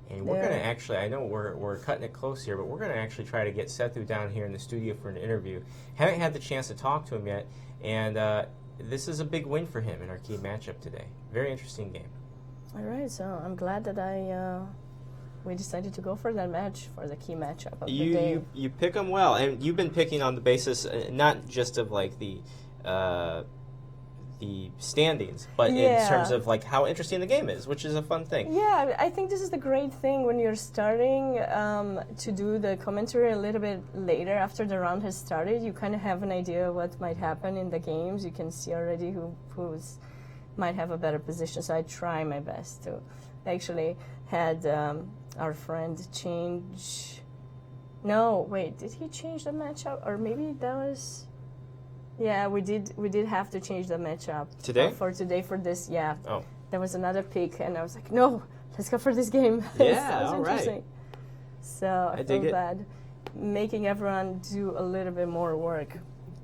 And we're going to actually, I know we're cutting it close here, but we're going to actually try to get Sethu down here in the studio for an interview. Haven't had the chance to talk to him yet, and this is a big win for him in our key matchup today. Very interesting game. All right, so I'm glad that I we decided to go for that match, for the key matchup of the day. You pick them well, and you've been picking on the basis not just of like the standings, but in terms of like how interesting the game is, which is a fun thing. Yeah, I think this is the great thing when you're starting to do the commentary a little bit later after the round has started. You kind of have an idea of what might happen in the games. You can see already who's might have a better position. So I try my best to. I actually had our friend change. No, wait, did he change the matchup, or maybe that was? Yeah, we did have to change the matchup today for today for this. Yeah. Oh. There was another pick, and I was like, no, let's go for this game. Yeah, all right. So I feel bad making everyone do a little bit more work.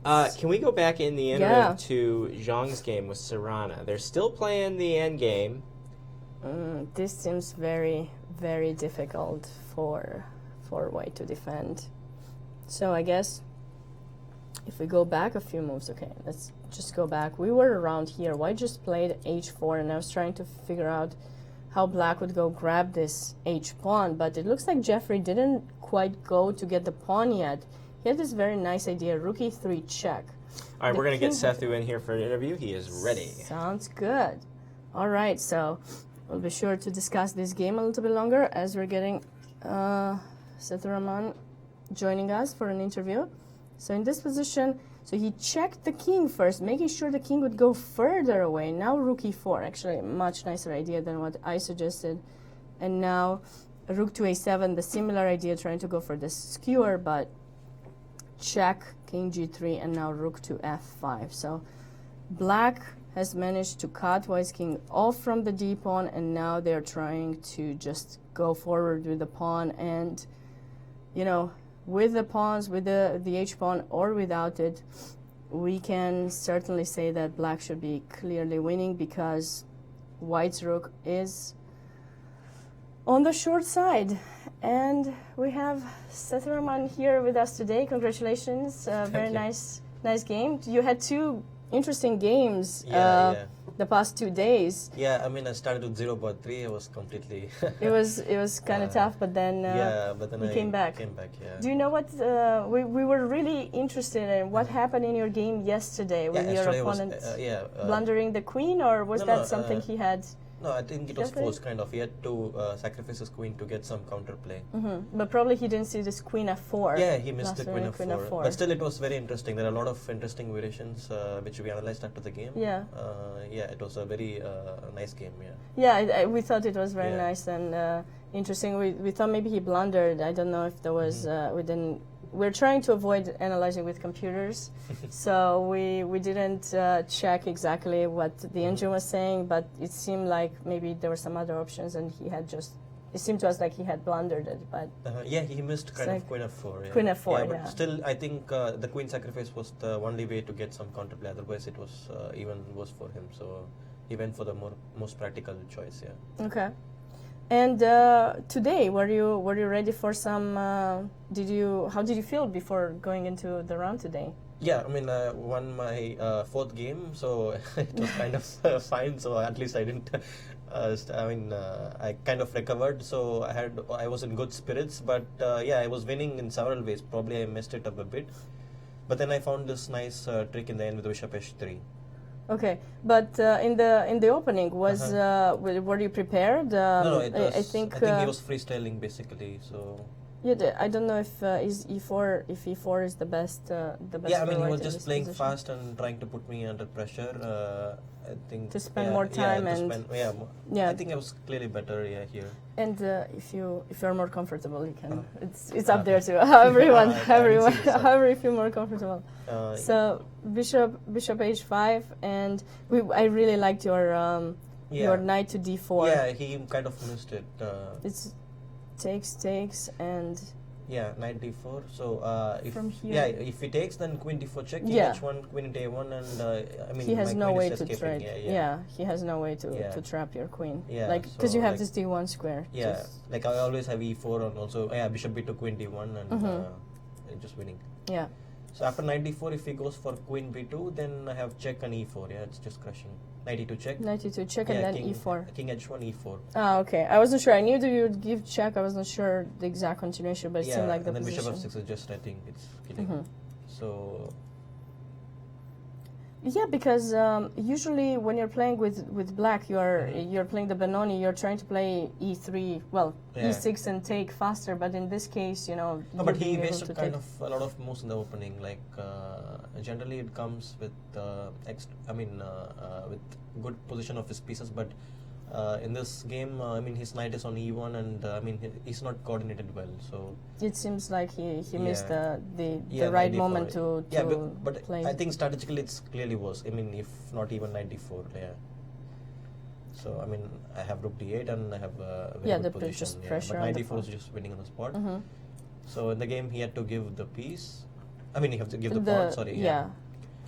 Can we go back in the interim to Zhang's game with Serrana? They're still playing the end game. This seems very, very difficult for White to defend. So I guess if we go back a few moves, okay, let's just go back. We were around here. White just played h4, and I was trying to figure out how Black would go grab this h-pawn, but it looks like Jeffrey didn't quite go to get the pawn yet. He had this very nice idea, rook e3 check. All right, we're going to get Sethu in here for an interview. He is ready. Sounds good. All right, so we'll be sure to discuss this game a little bit longer as we're getting Sethu Rahman joining us for an interview. So in this position, so he checked the king first, making sure the king would go further away. Now rook e4, actually a much nicer idea than what I suggested. And now rook to a7, the similar idea, trying to go for the skewer, but check, king g3, and now rook to f5. So Black has managed to cut White's king off from the d-pawn, and now they're trying to just go forward with the pawn, and, you know, with the pawns, with the h-pawn or without it, we can certainly say that Black should be clearly winning because White's rook is on the short side. And we have Sethu Rahman here with us today. Congratulations. Very nice game. You had two interesting games the past 2 days. Yeah, I mean, I started with 0.3. I was completely... it was kind of tough, but then you came back. Yeah. Do you know what... we were really interested in what happened in your game yesterday with your opponent blundering the queen, or was that something he had... No, I think it was forced, kind of. He had to sacrifice his queen to get some counterplay. But probably he didn't see this queen f4. Yeah, he missed the queen f4. But still, it was very interesting. There are a lot of interesting variations which we analyzed after the game. Yeah. It was a very nice game, we thought it was very nice and interesting. We thought maybe he blundered. I don't know if there was... We're trying to avoid analyzing with computers, so we didn't check exactly what the engine was saying, but it seemed like maybe there were some other options, and he had just... It seemed to us like he had blundered it, but... he missed kind of queen f4. Yeah. Queen f4, but still, I think the queen sacrifice was the only way to get some counterplay, otherwise it was even worse for him, so he went for the most practical choice, Okay. And today, were you ready for some? How did you feel before going into the round today? Yeah, I mean, I won my fourth game, so it was kind of fine. So at least I didn't. I kind of recovered, so I was in good spirits. But I was winning in several ways. Probably I messed it up a bit, but then I found this nice trick in the end with bishop h3. Okay, but in the opening, were you prepared? No, I think he was freestyling basically. So I don't know if e4 is the best. Yeah, I mean, he was just playing fast and trying to put me under pressure. I think to spend more time I think I was clearly better here. And if you're more comfortable, you can. It's up there too. However you feel more comfortable. So bishop h5, and I really liked your knight to d4. Yeah, he kind of missed it. It's takes and. Yeah, knight d4. So if from here, if he takes, then queen d4 check, king h1, queen into a1, and he has no way to trap. He has no way to trap your queen. Yeah, like because you have this d1 square. Yeah, like I always have e4 and also bishop b to queen d1 and just winning. Yeah. So after knight d4, if he goes for queen b2, then I have check and e4. Yeah, it's just crushing. Knight e2 check. Knight e2 check and then e4. King h1 e4. Ah, okay. I wasn't sure. I knew that you would give check. I was not sure the exact continuation, but it seemed like the and then position. bishop f6 is just, I think, it's killing. So yeah, because usually when you're playing with black, you're playing the Benoni. You're trying to play e3, well, e6 and take faster. But in this case, you know. No, but he wasted kind of a lot of moves in the opening. Like generally, it comes with with good position of his pieces. But in this game, I mean, his knight is on e1, and I mean, he's not coordinated well. So it seems like he missed the right knight moment d4. to but play. I think strategically it's clearly worse. I mean, if not even knight d4, yeah. So I mean, I have rook d8 and I have a very good position. Just pressure but on knight the d4 is just winning on the spot. So in the game, he had to give the piece. I mean, he have to give the pawn. Sorry. Yeah.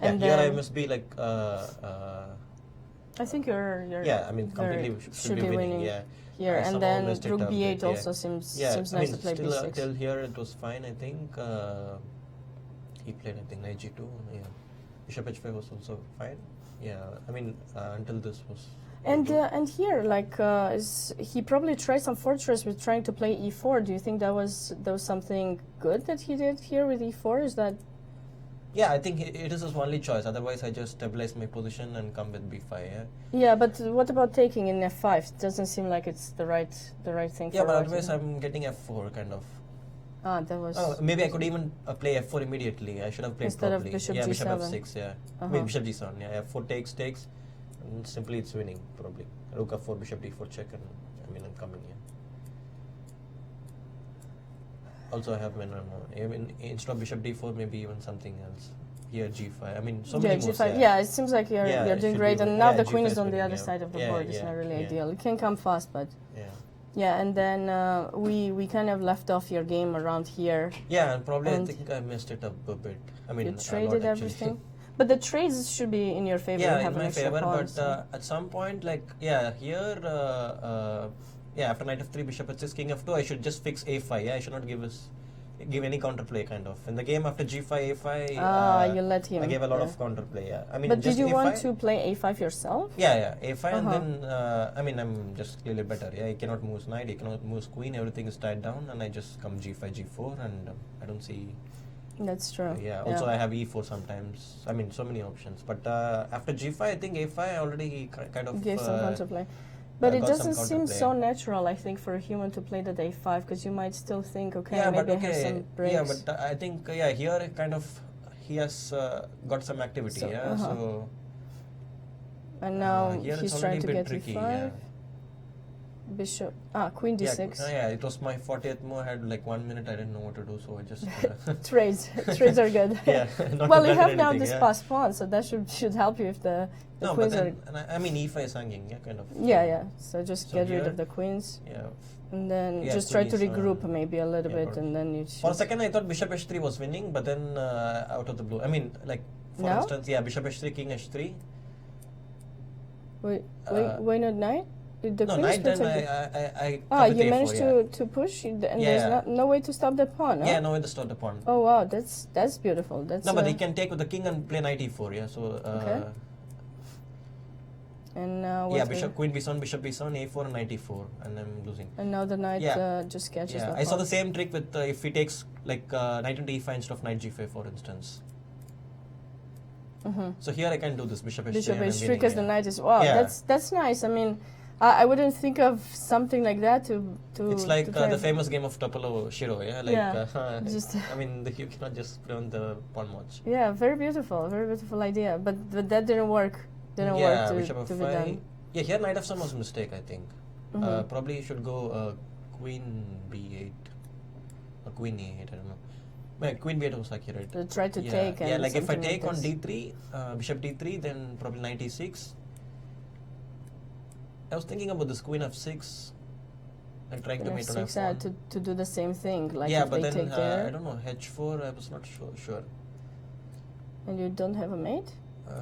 And here I must be like. I think you're I mean, completely should be winning. Yeah. Here and then rook b8 also seems nice to play b6. Till here it was fine. I think he played knight g2. Yeah. Bishop h5 was also fine. Yeah. I mean until this was. And here, like, he probably tried some fortress with trying to play e4. Do you think that was something good that he did here with e4? Is that? Yeah, I think it is his only choice. Otherwise, I just stabilize my position and come with b5. Yeah. Yeah, but what about taking in f5? It doesn't seem like it's the right thing. Yeah, but otherwise I'm getting f4 kind of. Ah, that was. Oh, maybe I could even play f4 immediately. I should have played instead probably. of bishop G7. Bishop f6. Yeah. I mean bishop g7. Yeah, f4 takes. And simply it's winning probably. Rook f4, bishop d4 check, and I mean I'm coming here. Also I have instead of bishop d4 maybe even something else. Here g5. I mean so many moves. G5. Yeah, it seems like you're doing great, and now the queen is on the other side of the board. It's not really ideal. It can come fast, but. Yeah, and then we kind of left off your game around here. Yeah, and probably I think I messed it up a bit. I mean, you traded everything. But the trades should be in your favor. Yeah, in my favor. But at some point, like here, after knight f3, bishop h6, king f2, I should just fix a5. Yeah, I should not give any counterplay kind of. In the game after g5, a5. You let him. I gave a lot of counterplay. Yeah, I mean. But just did you a5? Want to play a5 yourself? Yeah, a5, and then I mean I'm just clearly better. Yeah, he cannot move his knight, he cannot move his queen. Everything is tied down, and I just come g5, g4, and I don't see. That's true. Yeah. Also, I have e4 sometimes. I mean, so many options. But after g5, I think a5 already kind of gave some counterplay. But it doesn't seem so natural, I think, for a human to play that a5, because you might still think, okay, maybe I have some breaks. Yeah, but I think here kind of he has got some activity. So. And now he's trying to get tricky, e5. Bishop. Queen d6. Yeah, it was my 40th move. I had like 1 minute. I didn't know what to do, so I just. Trades are good. Yeah. Well, you have now this passed pawn, so that should help you if the queens are. I mean, e5 is hanging, kind of. Yeah. So just get rid of the queens. Yeah. And then just try to regroup maybe a little bit, and then you. For a second, I thought bishop h3 was winning, but then out of the blue, I mean, like for instance, bishop h3, king h3. Wait, why not knight? The knight then I you managed to push, and there's no way to stop the pawn, no? Yeah, no way to stop the pawn. Oh wow, that's beautiful. No, but he can take with the king and play knight e4, yeah, so... okay. And now queen b7, bishop b7, a4 and knight e4, and I'm losing. And now the knight just catches the pawn. I saw the same trick with if he takes like knight into e5 instead of knight g5, for instance. So here I can do this, bishop h3. Bishop h3, because the knight is... Wow, that's nice. I mean... I wouldn't think of something like that to It's like the famous game of Topolo Shiro, yeah? Like, I mean, you cannot just play on the pawn much. Yeah, very beautiful idea. But that didn't work. Didn't work to be done. Yeah, here knight f7 was a mistake, I think. Probably you should go queen b8 or queen e8, I don't know. Well, queen b8 was accurate. To try to take. Yeah, like if I take on d3, bishop d3, then probably knight e6. I was thinking about this queen f6 and trying to mate on f1. To do the same thing, like yeah, if but they then take there. I don't know, h4, I was not sure. And you don't have a mate? I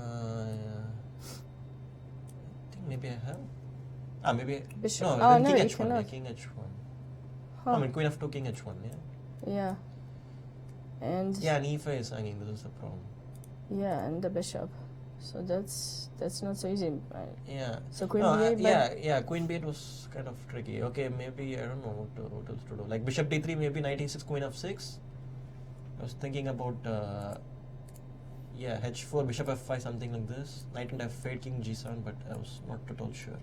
think maybe I have. Maybe. Bishop. No, then king you h1, cannot. king h1. I mean, queen f2, king h1, yeah. Yeah. And Yeah, and e5 is hanging. This is the problem. yeah, and the bishop. So that's not so easy. Yeah. So queen No, b8. yeah. Queen b8 was kind of tricky. Okay, maybe I don't know what else to do. Like bishop d3, maybe knight e6, queen f6. I was thinking about h4, bishop f5, something like this. Knight and f8, king g7, but I was not at all sure.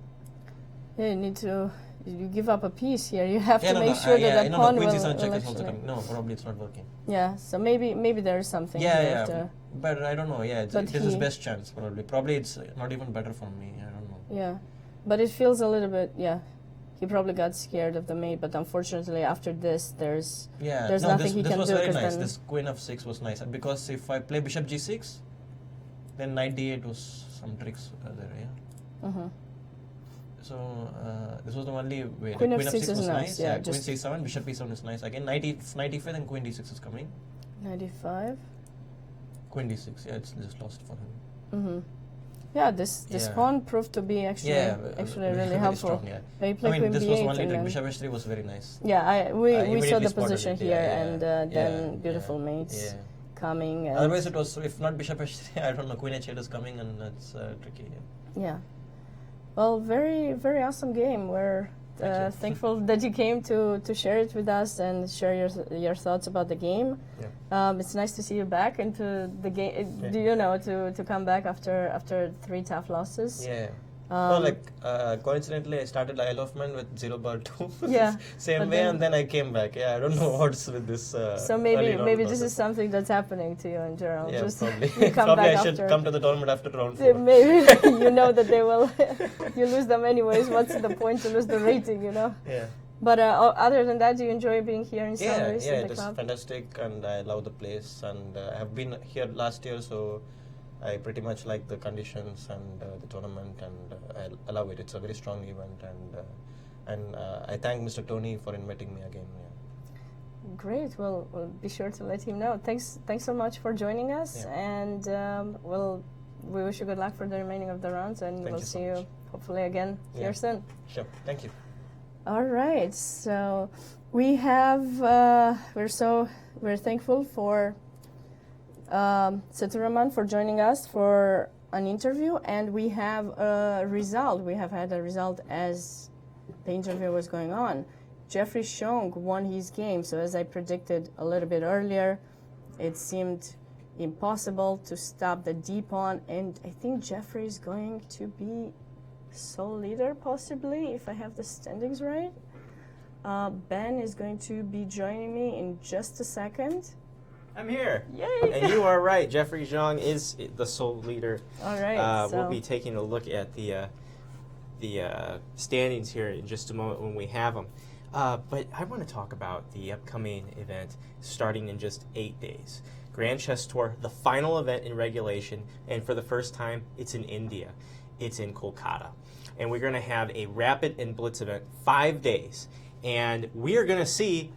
Yeah, you need to. You give up a piece here. You have to no, make sure that the pawn queen will c7 check is also actually. coming. No, probably it's not working. Yeah, so maybe there is something. Yeah, here yeah. to- But I don't know. Yeah, But this is he- best chance probably. Probably it's not even better for me. I don't know. Yeah, but it feels a little bit. Yeah, he probably got scared of the mate, but unfortunately after this, there's Yeah, There's no, nothing this, he this can was do, very 'cause nice. then- This queen f6 was nice because if I play bishop g6, then knight d8 was some tricks there. Yeah. Mhm. So this was the only way. Queen Queen f6 f6 is was nice, yeah, Queen just- c7, bishop e7 is nice. Again, knight e5, then queen d6 is coming. 95. Queen d6. Yeah, it's just lost for him. Mm-hmm. Yeah, this Yeah. pawn proved to be actually really very helpful. strong, yeah. He I played mean, queen this was b8 only and trick. then, Bishop h3 was very nice. yeah, we saw Immediately the spotted position it, here yeah, and yeah, then yeah, beautiful yeah, mates yeah. coming. And Otherwise, it was if not bishop h3, I don't know. Queen h8 is coming, and that's tricky. Yeah. yeah. Well, very very awesome game. We're Thank you. thankful that you came to share it with us and share your thoughts about the game. Yeah. It's nice to see you back into the game. Yeah. Do you know to come back after 3 tough losses? Yeah. Um, Coincidentally, I started I Love Man with 0 bar 2. Yeah, Same but way, then- and then I came back. Yeah, I don't know what's with this. So maybe early round this is process. something that's happening to you in general. Yeah, Just probably. you come Probably back I should after. come to the tournament after round 4. Maybe you know that they will. You lose them anyways. What's the point to lose the rating? You know. Yeah. But other than that, do you enjoy being here in Yeah, Saint Louis yeah, in it the is club? fantastic, and I love the place. And I have been here last year, so I pretty much like the conditions and the tournament, and I love it. It's a very strong event, and I thank Mr. Tony for inviting me again. Yeah. Great. Well, we'll be sure to let him know. Thanks so much for joining us, Yeah. and we wish you good luck for the remaining of the rounds, and Thank we'll you so see much. you hopefully again Yeah. here soon. Sure. Thank you. All right. So we have we're thankful for Seturaman for joining us for an interview, and we have a result. We have had a result as the interview was going on. Jeffrey Shong won his game. So as I predicted a little bit earlier, it seemed impossible to stop the D pawn, and I think Jeffrey is going to be sole leader possibly, if I have the standings right. Ben is going to be joining me in just a second. I'm here. Yay! And you are right. Jeffrey Zhang is the sole leader. All right. We'll be taking a look at the standings here in just a moment when we have them. But I want to talk about the upcoming event starting in just 8 days. Grand Chess Tour, the final event in regulation, and for the first time, it's in India. It's in Kolkata. And we're going to have a rapid and blitz event, 5 days. And we are going to see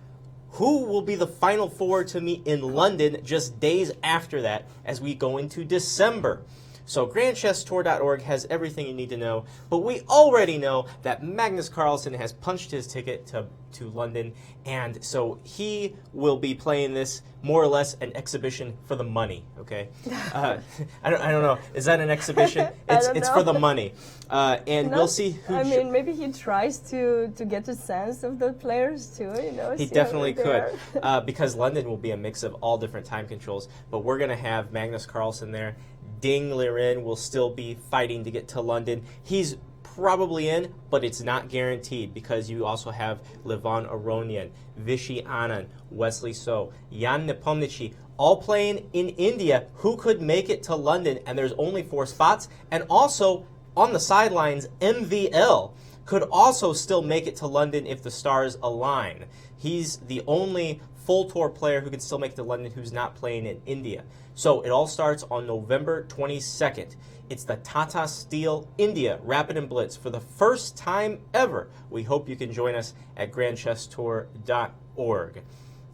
who will be the final 4 to meet in London just days after that as we go into December. So grandchesstour.org has everything you need to know, but we already know that Magnus Carlsen has punched his ticket to London, and so he will be playing this more or less an exhibition for the money, okay? I don't know. Is that an exhibition? It's for the money. And we'll see who... I mean, maybe he tries to get a sense of the players too, you know? He see definitely how they could, are. because London will be a mix of all different time controls, but we're going to have Magnus Carlsen there. Ding Liren will still be fighting to get to London. He's probably in, but it's not guaranteed because you also have Levon Aronian, Vishy Anand, Wesley So, Jan Nepomniachtchi, all playing in India who could make it to London, and there's only 4 spots. And also, on the sidelines, MVL could also still make it to London if the stars align. He's the only full tour player who can still make it to London who's not playing in India. So it all starts on November 22nd. It's the Tata Steel India Rapid and Blitz for the first time ever. We hope you can join us at grandchesstour.org.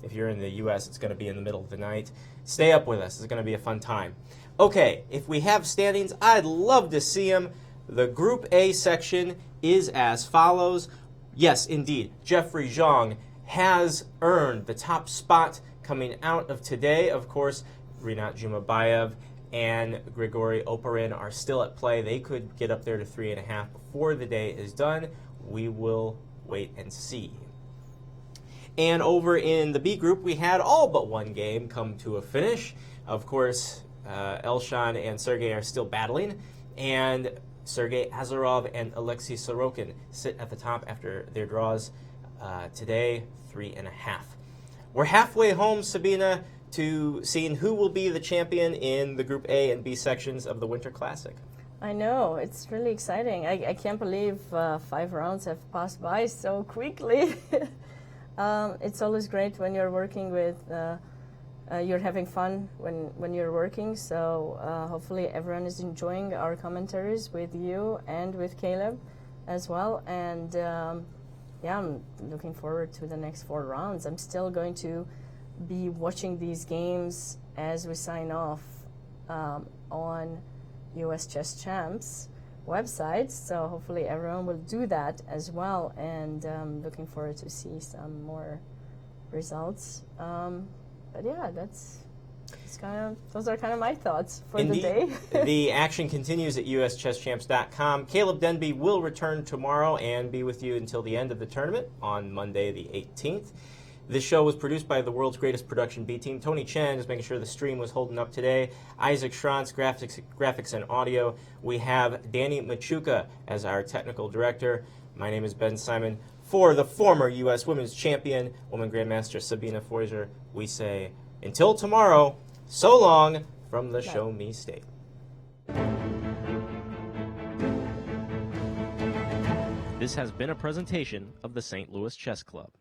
If you're in the U.S., it's going to be in the middle of the night. Stay up with us. It's going to be a fun time. Okay, if we have standings, I'd love to see them. The Group A section is as follows. Yes, indeed, Jeffrey Zhang has earned the top spot Coming out of today, of course, Rinat Jumabayev and Grigory Oparin are still at play. They could get up there to 3.5 before the day is done. We will wait and see. And over in the B group, we had all but one game come to a finish. Of course, Elshan and Sergey are still battling, and Sergey Azarov and Alexei Sorokin sit at the top after their draws today, 3.5. We're halfway home, Sabina, to seeing who will be the champion in the Group A and B sections of the Winter Classic. I know, it's really exciting. I can't believe 5 rounds have passed by so quickly. It's always great when you're working with, you're having fun when you're working, so hopefully everyone is enjoying our commentaries with you and with Caleb as well. And yeah, I'm looking forward to the next 4 rounds. I'm still going to be watching these games as we sign off on US Chess Champs website, so hopefully everyone will do that as well, and looking forward to see some more results. But yeah, those are kind of my thoughts for Indeed. the day. The action continues at uschesschamps.com. Caleb Denby will return tomorrow and be with you until the end of the tournament on Monday the 18th. This show was produced by the world's greatest production B team. Tony Chen is making sure the stream was holding up today. Isaac Schranz, graphics and audio. We have Danny Machuca as our technical director. My name is Ben Simon. For the former U.S. Women's Champion, Woman Grandmaster Sabina Foisor, we say, until tomorrow, so long from the Show Me State. This has been a presentation of the St. Louis Chess Club.